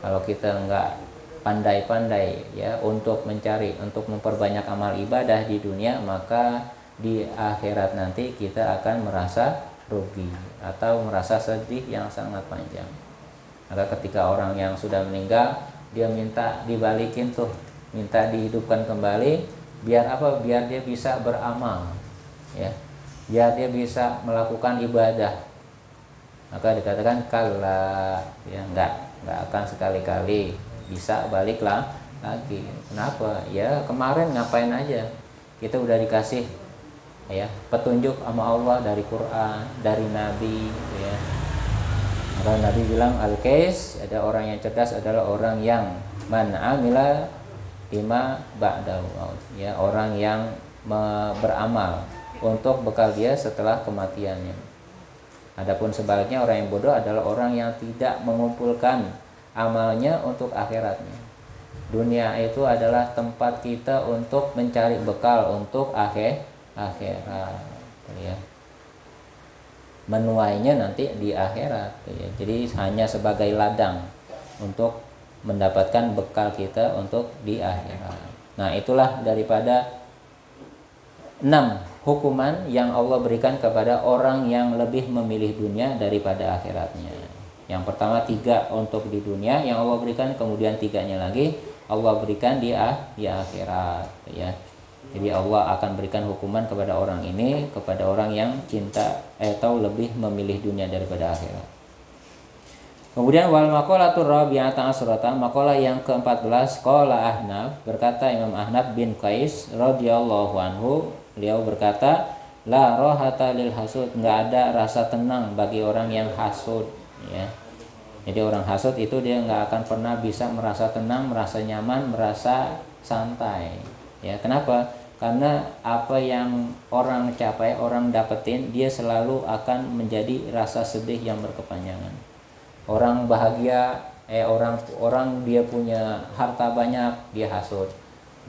Kalau kita enggak pandai-pandai, ya, untuk memperbanyak amal ibadah di dunia, maka di akhirat nanti kita akan merasa rugi atau merasa sedih yang sangat panjang. Maka ketika orang yang sudah meninggal, dia minta dibalikin tuh, minta dihidupkan kembali, biar Biar dia bisa beramal, ya, biar dia bisa melakukan ibadah. Maka dikatakan kala, ya, enggak akan sekali-kali bisa baliklah lagi. Kenapa? Ya kemarin ngapain aja? Kita udah dikasih, ya, petunjuk sama Allah dari Quran, dari Nabi, ya. Maka Nabi bilang al-kais, ada orang yang cerdas adalah orang yang man amila bima ba'dal maut, ya, orang yang beramal untuk bekal dia setelah kematiannya. Adapun sebaliknya orang yang bodoh adalah orang yang tidak mengumpulkan amalnya untuk akhiratnya. Dunia itu adalah tempat kita untuk mencari bekal untuk akhirat, ya. Menuainya nanti di akhirat, ya. Jadi hanya sebagai ladang untuk mendapatkan bekal kita untuk di akhirat. Nah, itulah daripada 6 hukuman yang Allah berikan kepada orang yang lebih memilih dunia daripada akhiratnya. Yang pertama 3 untuk di dunia yang Allah berikan, kemudian 3-nya lagi Allah berikan di akhirat, ya. Jadi Allah akan berikan hukuman kepada orang ini, kepada orang yang cinta atau lebih memilih dunia daripada akhirat. Kemudian wal maqalatur rabi'ata asrata, maqalah yang ke-14, qala Ahnaf, berkata Imam Ahnaf bin Qais radhiyallahu anhu, beliau berkata, la rohata lil hasud, enggak ada rasa tenang bagi orang yang hasud, ya. Jadi orang hasud itu dia enggak akan pernah bisa merasa tenang, merasa nyaman, merasa santai, ya. Kenapa? Karena apa yang orang capai, orang dapetin, dia selalu akan menjadi rasa sedih yang berkepanjangan. Orang bahagia, orang dia punya harta banyak, dia hasud.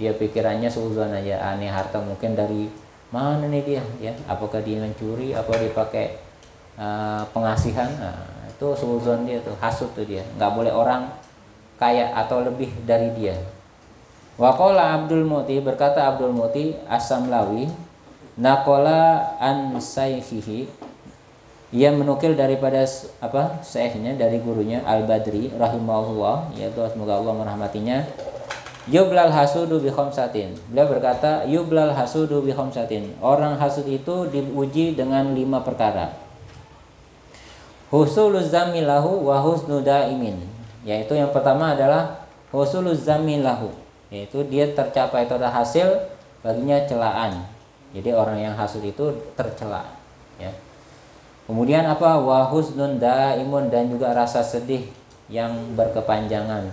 Dia pikirannya seuzon aja, aneh harta mungkin dari mana nih dia, ya? Apakah dia mencuri, apa dia pakai pengasihan? Nah, itu seuzon dia tuh, hasud tuh dia. Nggak boleh orang kaya atau lebih dari dia. Waqala Abdul Muti, berkata Abdul Muti As-Samlawi, naqala an saykhihi, ia menukil daripada syekhnya, dari gurunya Al-Badri rahimahullah, yaitu semoga Allah merahmatinya, yublal hasudu bi khamsatin. Beliau berkata, yublal hasudu bi khamsatin. Orang hasud itu diuji dengan 5 perkara. Husuluz zamilahu wa husnu daimin. Yaitu yang pertama adalah husuluz zamilahu, yaitu dia tercapai atau hasil baginya celaan. Jadi orang yang hasud itu tercela, ya. Kemudian apa? Wa husnun daimun, dan juga rasa sedih yang berkepanjangan.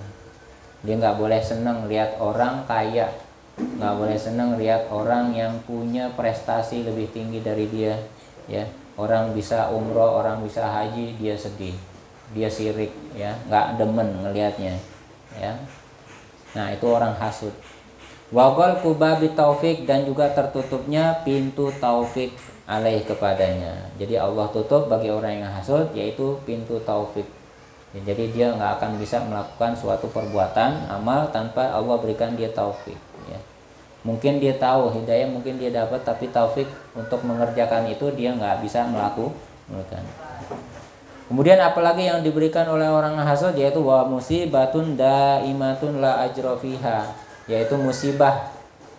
Dia nggak boleh senang lihat orang kaya, nggak boleh senang lihat orang yang punya prestasi lebih tinggi dari dia, ya. Orang bisa umroh, orang bisa haji, dia sedih, dia sirik, ya, nggak demen ngelihatnya, ya. Nah, itu orang hasud. Wa ghalqu babi taufik, dan juga tertutupnya pintu taufik alaih kepadanya. Jadi Allah tutup bagi orang yang hasud, yaitu pintu taufik. Jadi dia nggak akan bisa melakukan suatu perbuatan amal tanpa Allah berikan dia taufik, ya. Mungkin dia tahu hidayah, mungkin dia dapat, tapi taufik untuk mengerjakan itu dia nggak bisa melakukan. Kemudian apalagi yang diberikan oleh orang hasud, yaitu wa musibatun daimatun la ajra fiha, yaitu musibah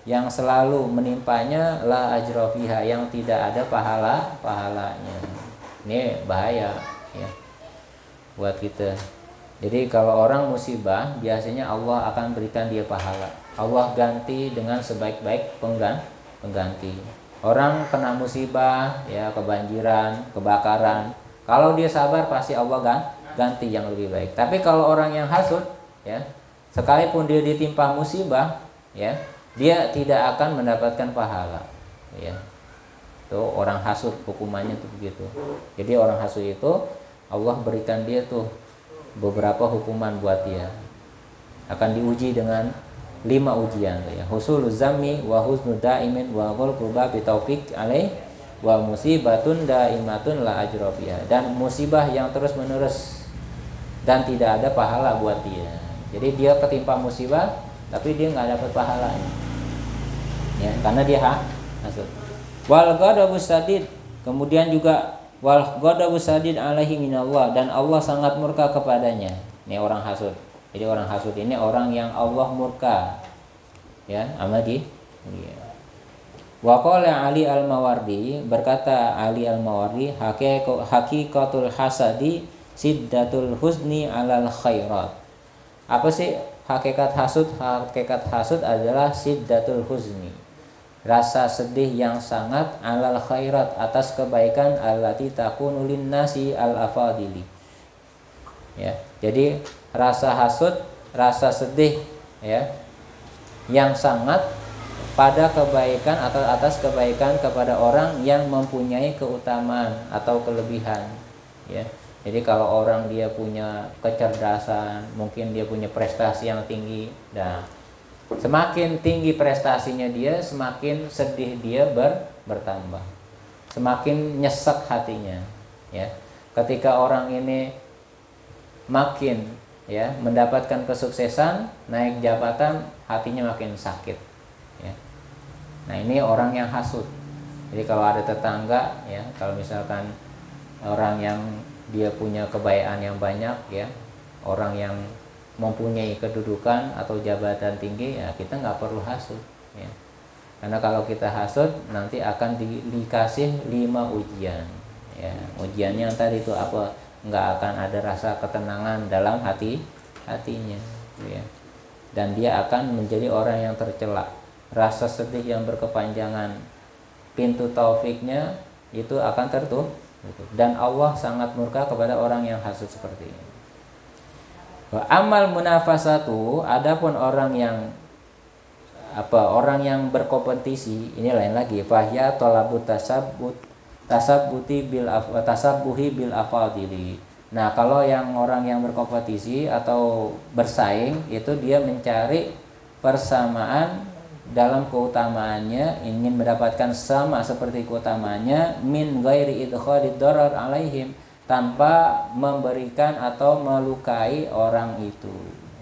yang selalu menimpanya, la ajra fiha, yang tidak ada pahalanya. Ini bahaya, ya, buat kita. Jadi kalau orang musibah, biasanya Allah akan berikan dia pahala. Allah ganti dengan sebaik-baik pengganti. Orang kena musibah, ya, kebanjiran, kebakaran, kalau dia sabar pasti Allah ganti yang lebih baik. Tapi kalau orang yang hasud, ya, sekalipun dia ditimpa musibah, ya, dia tidak akan mendapatkan pahala, ya. Tuh orang hasud hukumannya tuh begitu. Jadi orang hasud itu Allah berikan dia tuh beberapa hukuman buat dia. Akan diuji dengan 5 ujian, ya. Husuluz zammi wa husnu daimin wa ghalqu babi taufik alaih wa musibatun daimatun la ajra fiha, dan musibah yang terus-menerus dan tidak ada pahala buat dia. Jadi dia ketimpa musibah tapi dia nggak dapat pahalanya, ya, karena dia hasud. Wal ghadabus sadid, kemudian juga wal ghadabus sadid alaihi minallah, dan Allah sangat murka kepadanya. Ini orang hasud. Jadi orang hasud ini orang yang Allah murka, ya, sama dia. Wa qala Ali Al-Mawardi, berkata Ali Al-Mawardi, haqiqatul hasadi siddatul husni alal khairat. Apa sih hakikat hasud? Hakikat hasud adalah siddatul huzni, rasa sedih yang sangat, alal khairat, atas kebaikan, allati takunu linnasi al-afadili, ya. Jadi rasa hasud, rasa sedih, ya, yang sangat pada kebaikan atau atas kebaikan kepada orang yang mempunyai keutamaan atau kelebihan, ya. Jadi kalau orang dia punya kecerdasan, mungkin dia punya prestasi yang tinggi, dan semakin tinggi prestasinya dia, semakin sedih dia bertambah, semakin nyesek hatinya, ya. Ketika orang ini makin ya mendapatkan kesuksesan, naik jabatan, hatinya makin sakit, ya. Nah ini orang yang hasud. Jadi kalau ada tetangga, ya, kalau misalkan orang yang dia punya kebaikan yang banyak, ya, orang yang mempunyai kedudukan atau jabatan tinggi, ya kita nggak perlu hasud, ya. Karena kalau kita hasud nanti akan dikasih 5 ujian, ya. Ujiannya tadi itu apa? Nggak akan ada rasa ketenangan dalam hatinya, ya. Dan dia akan menjadi orang yang tercela. Rasa sedih yang berkepanjangan, pintu taufiknya itu akan tertutup. Dan Allah sangat murka kepada orang yang hasud seperti ini. Wa amal munafasatu, adapun orang yang berkompetisi, ini lain lagi. Fahya talabut tasabbuti bil tasabbuhi bil afadili. Nah, kalau yang orang yang berkompetisi atau bersaing itu dia mencari persamaan dalam keutamaannya, ingin mendapatkan sama seperti keutamaannya, min ghairi idkhadid darar alaihim, tanpa memberikan atau melukai orang itu,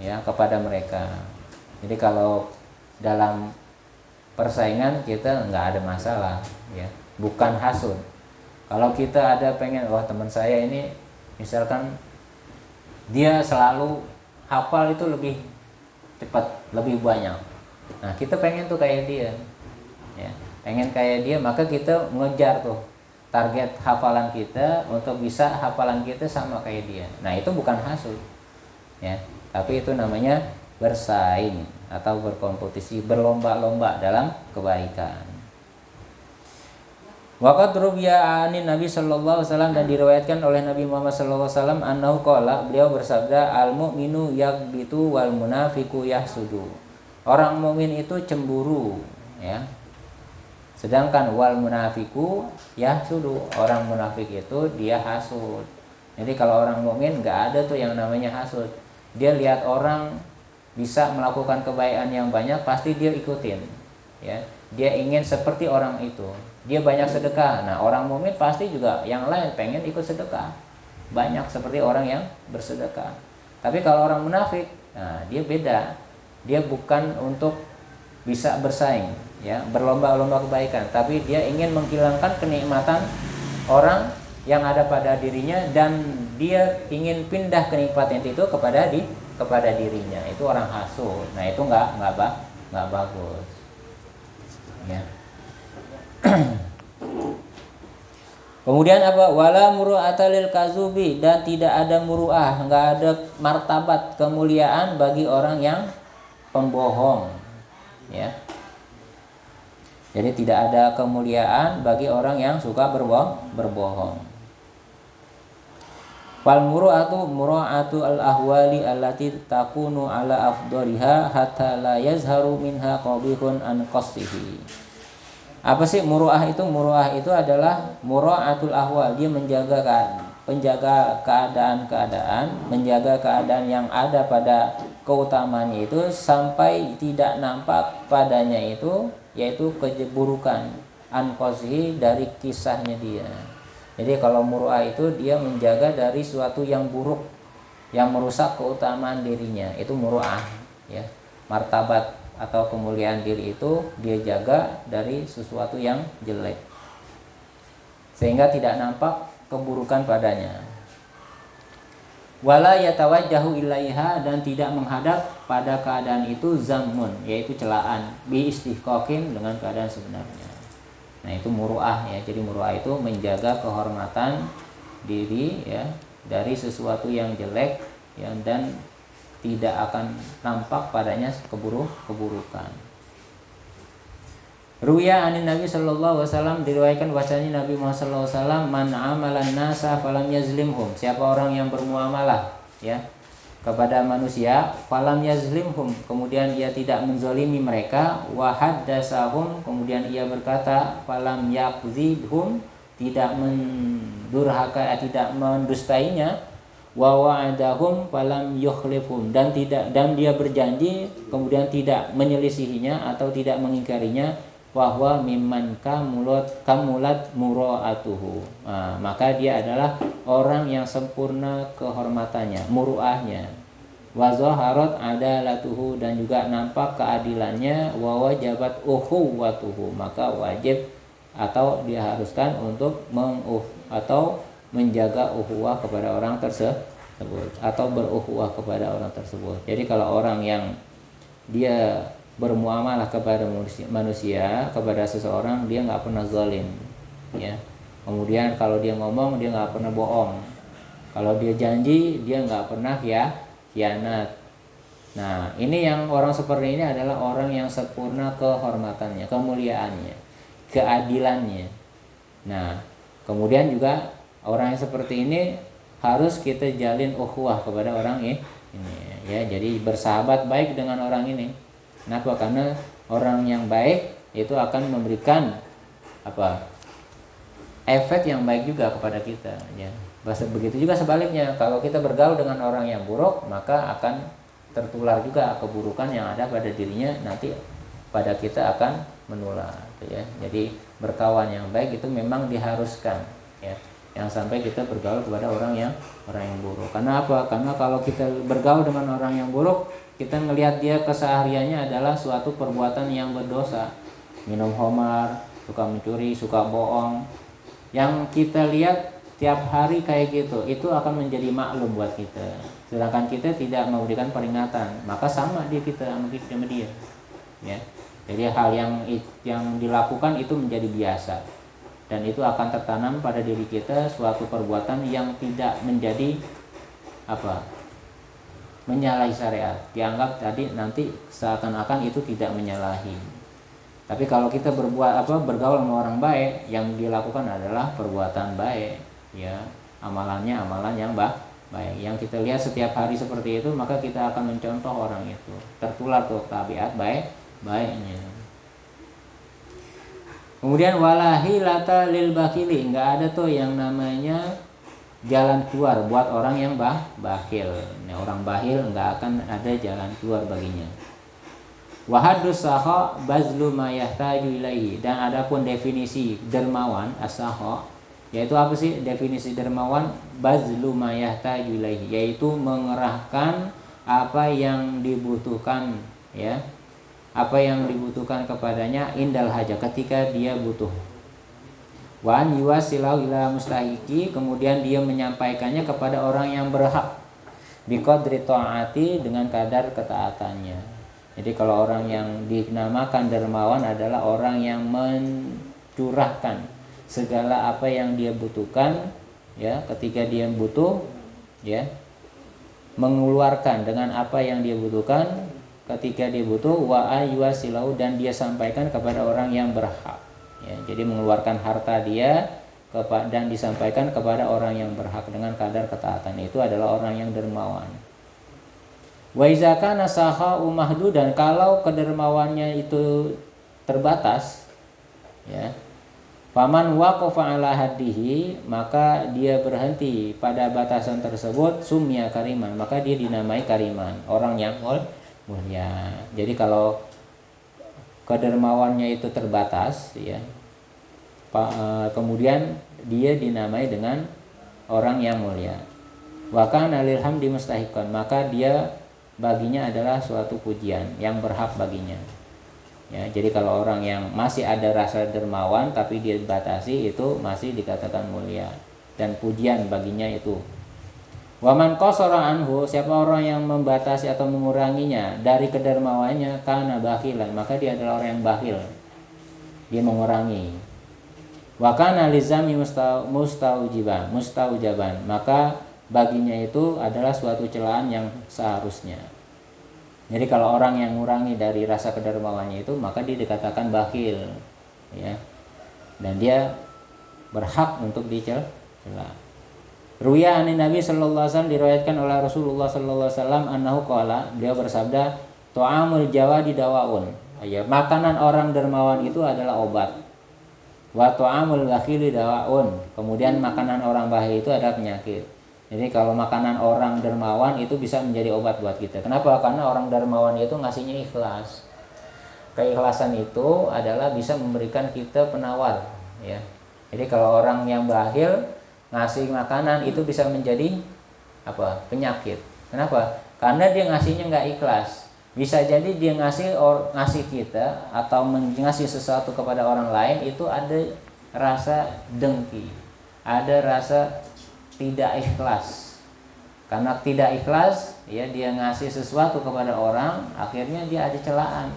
ya, kepada mereka. Jadi kalau dalam persaingan kita nggak ada masalah, ya, bukan hasud. Kalau kita ada pengen, wah teman saya ini misalkan dia selalu hafal itu lebih cepat, lebih banyak. Nah kita pengen tuh kayak dia, ya, pengen kayak dia, maka kita ngejar tuh target hafalan kita untuk bisa hafalan kita sama kayak dia. Nah itu bukan hasud, ya, tapi itu namanya bersaing atau berkompetisi, berlomba-lomba dalam kebaikan. Waqad rubiya anin Nabi sallallahu alaihi wasallam, dan diriwayatkan oleh Nabi Muhammad sallallahu alaihi wasallam, annahu qala, beliau bersabda, al mu'minu yaghbitu wal munafiqu yahsudu. Orang mukmin itu cemburu, ya. Sedangkan wal munafiqu yahsudu, orang munafik itu dia hasud. Jadi kalau orang mukmin enggak ada tuh yang namanya hasud. Dia lihat orang bisa melakukan kebaikan yang banyak, pasti dia ikutin, ya. Dia ingin seperti orang itu. Dia banyak sedekah. Nah, orang mukmin pasti juga yang lain pengen ikut sedekah banyak seperti orang yang bersedekah. Tapi kalau orang munafik, nah dia beda. Dia bukan untuk bisa bersaing, ya, berlomba-lomba kebaikan, tapi dia ingin menghilangkan kenikmatan orang yang ada pada dirinya, dan dia ingin pindah kenikmatan itu kepada dirinya. Itu orang hasud. Nah itu nggak bagus, ya. Kemudian apa? Wala muru'ata lil kazubi, dan tidak ada muru'ah, nggak ada martabat kemuliaan bagi orang yang pembohong, ya. Jadi tidak ada kemuliaan bagi orang yang suka berbohong. Fal muru'atu mura'atu al ahwali allati takunu ala afdariha hatta la yazharu minha qabihun an qasihi. Apa sih muru'ah itu? Muru'ah itu adalah mura'atul ahwal, dia menjaga keadaan, menjaga keadaan yang ada pada keutamaannya itu sampai tidak nampak padanya itu, yaitu keburukan anqosihi, dari kisahnya dia. Jadi kalau muru'ah itu dia menjaga dari suatu yang buruk yang merusak keutamaan dirinya, itu muru'ah, ya. Martabat atau kemuliaan diri itu dia jaga dari sesuatu yang jelek sehingga tidak nampak keburukan padanya. Wala yatawajjahu ilaiha, dan tidak menghadap pada keadaan itu zammun, yaitu celaan, bi istihqaqin, dengan keadaan sebenarnya. Nah itu muru'ah, ya. Jadi muru'ah itu menjaga kehormatan diri, ya, dari sesuatu yang jelek, ya, dan tidak akan nampak padanya keburukan. Ruya anin Nabi sallallahu alaihi wasallam, diriwayatkan bahwasanya Nabi Muhammad sallallahu alaihi wasallam, man amalan nasa falam yazlimhum, siapa orang yang bermuamalah, ya, kepada manusia, falam yazlimhum, kemudian ia tidak menzalimi mereka, wa haddatsahum, kemudian ia berkata, falam yakzibhum, tidak mendurhaka, tidak mendustainya, wa wa'adahum falam yukhlifhum, dan dia berjanji kemudian tidak menyelisihinya atau tidak mengingkarinya, bahwa mimman kamulat mura'atuhu. Nah, maka dia adalah orang yang sempurna kehormatannya, muruahnya, wa zaharat adalatuhu, dan juga nampak keadilannya, wa wajabat ukhuwatuhu, maka wajib atau diharuskan untuk menjaga ukhuwah kepada orang tersebut atau berukhuwah kepada orang tersebut. Jadi kalau orang yang dia bermuamalah kepada manusia, kepada seseorang, dia nggak pernah zalim, ya. Kemudian kalau dia ngomong, dia nggak pernah bohong. Kalau dia janji, dia nggak pernah khianat. Nah, ini yang orang seperti ini adalah orang yang sempurna kehormatannya, kemuliaannya, keadilannya. Nah, kemudian juga orang yang seperti ini harus kita jalin ukhuwah kepada orang ini, ya. Jadi bersahabat baik dengan orang ini. Kenapa? Karena orang yang baik itu akan memberikan efek yang baik juga kepada kita, ya. Begitu juga sebaliknya, kalau kita bergaul dengan orang yang buruk, maka akan tertular juga keburukan yang ada pada dirinya, nanti pada kita akan menular, ya. Jadi berkawan yang baik itu memang diharuskan, ya. Yang sampai kita bergaul kepada orang yang buruk. Karena apa? Karena kalau kita bergaul dengan orang yang buruk, kita ngelihat dia kesehariannya adalah suatu perbuatan yang berdosa, minum khamar, suka mencuri, suka bohong. Yang kita lihat tiap hari kayak gitu, itu akan menjadi maklum buat kita. Sedangkan kita tidak memberikan peringatan, maka sama kita sama dia, ya. Jadi hal yang dilakukan itu menjadi biasa. Dan itu akan tertanam pada diri kita suatu perbuatan yang tidak menjadi menyalahi syariat. Dianggap tadi nanti seakan-akan itu tidak menyalahi. Tapi kalau kita bergaul sama orang baik, yang dilakukan adalah perbuatan baik, ya. Amalan yang baik. Yang kita lihat setiap hari seperti itu, maka kita akan mencontoh orang itu. Tertular tuh tabiat baiknya. Kemudian walahi lata lil bakili, enggak ada tuh yang namanya jalan keluar buat orang yang bakhil. Nah, orang bakhil enggak akan ada jalan keluar baginya. Wahadus saha bazlu ma yahtaju ilaihi, dan adapun definisi dermawan as-saha, yaitu apa sih definisi dermawan? Bazlu ma yahtaju ilaihi, yaitu mengerahkan apa yang dibutuhkan, ya. Apa yang dibutuhkan kepadanya indal haja, ketika dia butuh. Wa an yuwasilau ila mustahiqi, kemudian dia menyampaikannya kepada orang yang berhak, biqadri ta'ati, dengan kadar ketaatannya. Jadi kalau orang yang dinamakan dermawan adalah orang yang mencurahkan segala apa yang dia butuhkan, ya, ketika dia butuh, ya, mengeluarkan dengan apa yang dia butuhkan ketika dia butuh, wa ayyuasilau, dan dia sampaikan kepada orang yang berhak, ya. Jadi mengeluarkan harta dia dan disampaikan kepada orang yang berhak dengan kadar ketaatan, itu adalah orang yang dermawan. Wa iza kana sakha'u mahdudan, kalau kedermawannya itu terbatas, ya, faman waqafa ala haddihi, maka dia berhenti pada batasan tersebut, sumya kariman, maka dia dinamai kariman, orang yang mulia. Jadi kalau kedermawannya itu terbatas, ya, kemudian dia dinamai dengan orang yang mulia. Wa kana lil hamdi mustahiqan, maka dia baginya adalah suatu pujian yang berhak baginya, ya. Jadi kalau orang yang masih ada rasa dermawan tapi dia dibatasi, itu masih dikatakan mulia dan pujian baginya itu. Waman qasara anhu, siapa orang yang membatasi atau menguranginya dari kedermawannya, kana bakhilan, maka dia adalah orang yang bakhil, dia mengurangi. Wa kana lizami mustaujaban, maka baginya itu adalah suatu celaan yang seharusnya. Jadi kalau orang yang mengurangi dari rasa kedermawannya itu, maka dia dikatakan bakhil, ya, dan dia berhak untuk dicela. Ruya ani Nabi sallallahu alaihi wasallam, diriwayatkan oleh Rasulullah sallallahu alaihi wasallam, annahu qala, beliau bersabda, ta'amul jawadi dawaun, ya, makanan orang dermawan itu adalah obat. Wa ta'amul bakhili dawaun. Kemudian makanan orang bakhil itu ada penyakit. Jadi kalau makanan orang dermawan itu bisa menjadi obat buat kita. Kenapa? Karena orang dermawan itu ngasihnya ikhlas. Keikhlasan itu adalah bisa memberikan kita penawar, ya. Jadi kalau orang yang bakhil ngasih makanan itu bisa menjadi apa? Penyakit. Kenapa? Karena dia ngasihnya nggak ikhlas. Bisa jadi dia ngasih kita atau ngasih sesuatu kepada orang lain itu ada rasa dengki, ada rasa tidak ikhlas. Karena tidak ikhlas, ya dia ngasih sesuatu kepada orang, akhirnya dia ada celaan.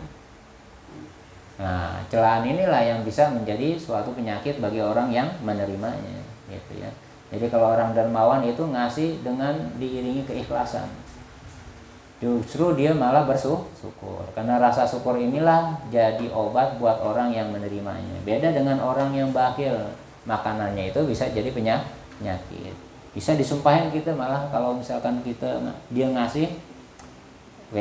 Nah, celaan inilah yang bisa menjadi suatu penyakit bagi orang yang menerimanya, gitu ya. Jadi kalau orang dermawan itu ngasih dengan diiringi keikhlasan. Justru dia malah bersyukur. Karena rasa syukur inilah jadi obat buat orang yang menerimanya. Beda dengan orang yang bakhil, makanannya itu bisa jadi penyakit. Bisa disumpahin kita malah kalau misalkan dia ngasih,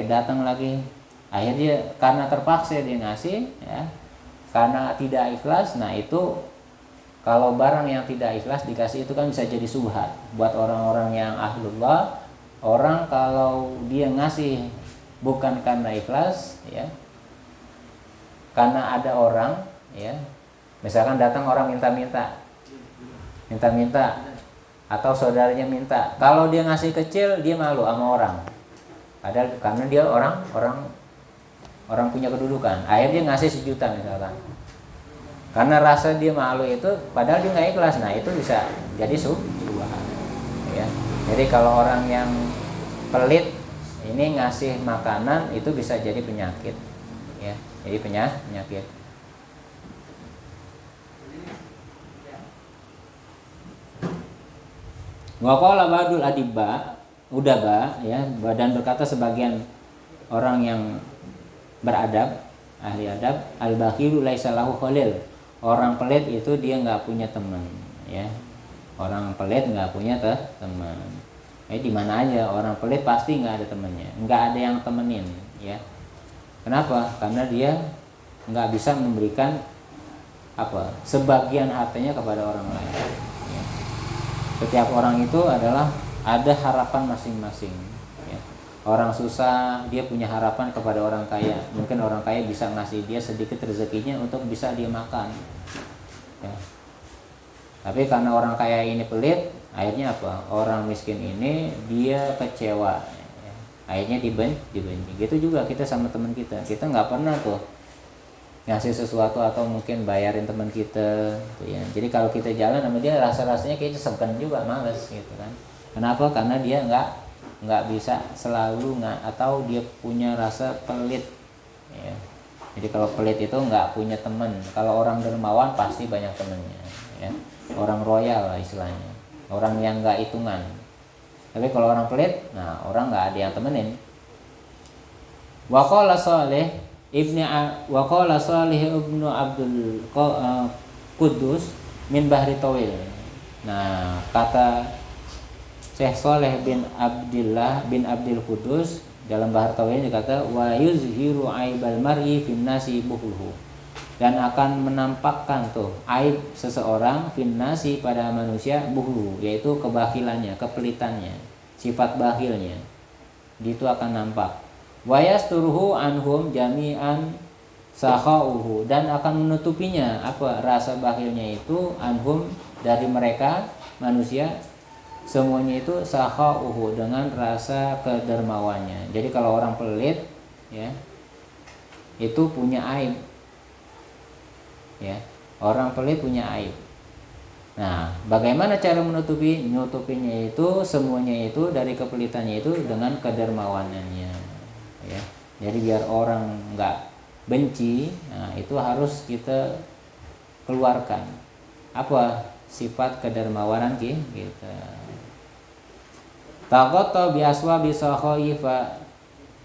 datang lagi. Akhirnya karena terpaksa dia ngasih, ya, karena tidak ikhlas. Nah itu kalau barang yang tidak ikhlas dikasih itu kan bisa jadi subhat buat orang-orang yang ahlullah. Orang kalau dia ngasih bukan karena ikhlas, ya, karena ada orang, ya, misalkan datang orang minta-minta, atau saudaranya minta, kalau dia ngasih kecil dia malu sama orang, padahal karena dia orang punya kedudukan, akhirnya dia ngasih 1 juta misalkan, karena rasa dia malu itu, padahal dia nggak ikhlas. Nah itu bisa jadi subhat, ya. Jadi kalau orang yang pelit ini ngasih makanan itu bisa jadi penyakit, ya. Jadi penyakit. Wa qala ba'dul adibba udaba, ya, dan berkata sebagian orang yang beradab, ahli adab, al-bakhilu laisa lahu khalil. Orang pelit itu dia nggak punya teman, ya. Orang pelit nggak punya teman. Di mana aja orang pelit pasti nggak ada temannya, nggak ada yang temenin, ya. Kenapa? Karena dia nggak bisa memberikan sebagian hartanya kepada orang lain, ya. Setiap orang itu adalah ada harapan masing-masing, ya. Orang susah dia punya harapan kepada orang kaya, mungkin orang kaya bisa ngasih dia sedikit rezekinya untuk bisa dia makan, ya. Tapi karena orang kaya ini pelit, akhirnya apa? Orang miskin ini dia kecewa, ya. Akhirnya dibenci. Gitu juga kita sama teman kita. Kita nggak pernah tuh ngasih sesuatu atau mungkin bayarin teman kita, tuh, ya. Jadi kalau kita jalan sama dia rasanya kayak segan juga, males gitu kan. Kenapa? Karena dia nggak bisa selalu atau dia punya rasa pelit, ya. Jadi kalau pelit itu nggak punya teman. Kalau orang dermawan pasti banyak temannya, ya. Orang royal lah istilahnya, orang yang nggak hitungan. Tapi kalau orang pelit, nah orang nggak ada yang temenin. Wa qala Salih ibnu Abdul Quddus min Bahri Tawil. Nah kata Syekh Saleh bin Abdullah bin Abdul Quddus dalam Bahar Tawil dikata wa yuzhiru aibal mar'i fin nasi buhluhu, dan akan menampakkan tuh aib seseorang finnasi pada manusia buhlu, yaitu kebakhilannya, kepelitannya, sifat bakhilnya, itu akan nampak. Wayasturuhu anhum jami'an sakhauhu, dan akan menutupinya rasa bakhilnya itu anhum dari mereka manusia semuanya itu sakhauhu dengan rasa kedermawannya. Jadi kalau orang pelit, ya, itu punya aib. Ya, orang pelit punya aib. Nah, bagaimana cara menutupinya itu semuanya itu dari kepelitannya itu dengan kedermawanannya, ya. Jadi biar orang nggak benci, nah itu harus kita keluarkan sifat kedermawanan kita. Tagoto biaswa bisahoifa,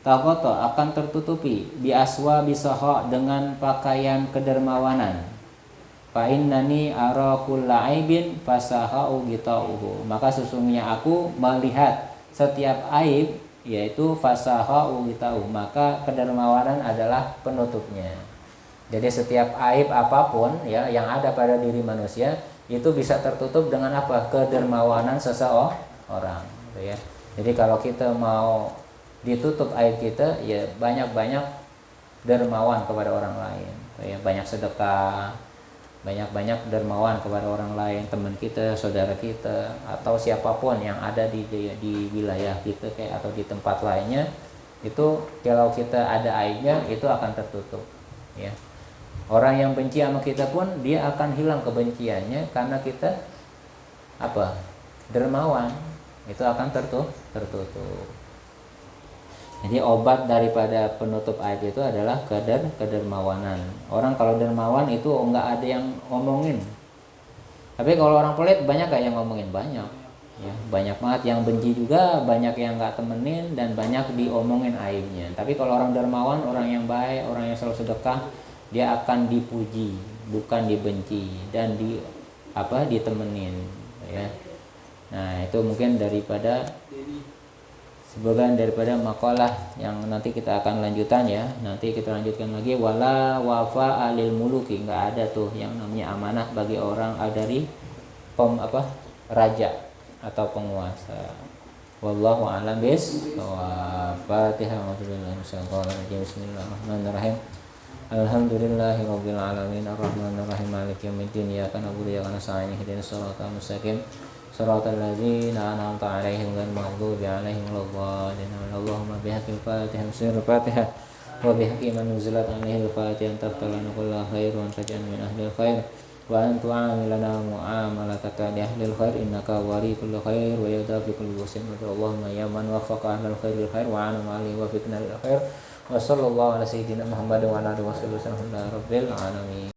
tagoto akan tertutupi biaswa bisaho dengan pakaian kedermawanan. Fa innani ara kulla aibin fasahau gitauhu, maka sesungguhnya aku melihat setiap aib, yaitu fasahau gitauhu, maka kedermawanan adalah penutupnya. Jadi setiap aib apapun ya yang ada pada diri manusia itu bisa tertutup dengan apa? Kedermawanan seseorang, gitu ya. Jadi kalau kita mau ditutup aib kita, ya banyak-banyak dermawan kepada orang lain, gitu ya. Banyak sedekah, banyak-banyak dermawan kepada orang lain, teman kita, saudara kita, atau siapapun yang ada di wilayah kita kayak atau di tempat lainnya. Itu kalau kita ada aibnya itu akan tertutup, ya. Orang yang benci sama kita pun dia akan hilang kebenciannya karena kita apa? Dermawan. Itu akan tertutup. Jadi obat daripada penutup aib itu adalah kedermawanan. Orang kalau dermawan itu enggak ada yang ngomongin. Tapi kalau orang pelit banyak gak yang ngomongin? Banyak. Ya, banyak banget yang benci juga, banyak yang nggak temenin, dan banyak diomongin aibnya. Tapi kalau orang dermawan, orang yang baik, orang yang selalu sedekah, dia akan dipuji, bukan dibenci, dan ditemenin, ya. Nah, itu mungkin sebagian daripada makalah yang nanti kita akan lanjutan, ya. Nanti kita lanjutkan lagi, wala wafa alil muluki, nggak ada tuh yang namanya amanah bagi orang dari raja atau penguasa. Wallahu a'lam bishawab. Fatihah. Bismillahirrahmanirrahim. Alhamdulillahirabbil alamin arrahmanir rahim maliki yaumiddin iyyaka na'budu wa iyyaka nasta'in ihdinas siratal mustaqim siratal ladzina an'amta 'alaihim ghairil maghdubi 'alaihim waladdallin. Allahumma bihaqqil Fatihah sirrul Fatihah wa bihaqqi man nuzilat 'alaihil Fatihah tabtalana kullu khair wa taj'al min ahlil khair wa antu amilana mu'amalataka li ahlil khair innaka wali kullu khair wa yadafi kullu muslim. Allahumma ya man wafaqa ahlal khairil khair wa ana ma'ali wa fitna lil khair wa sallallahu ala sayyidina Muhammad wa ala alihi wa sahbihi rabbil alamin.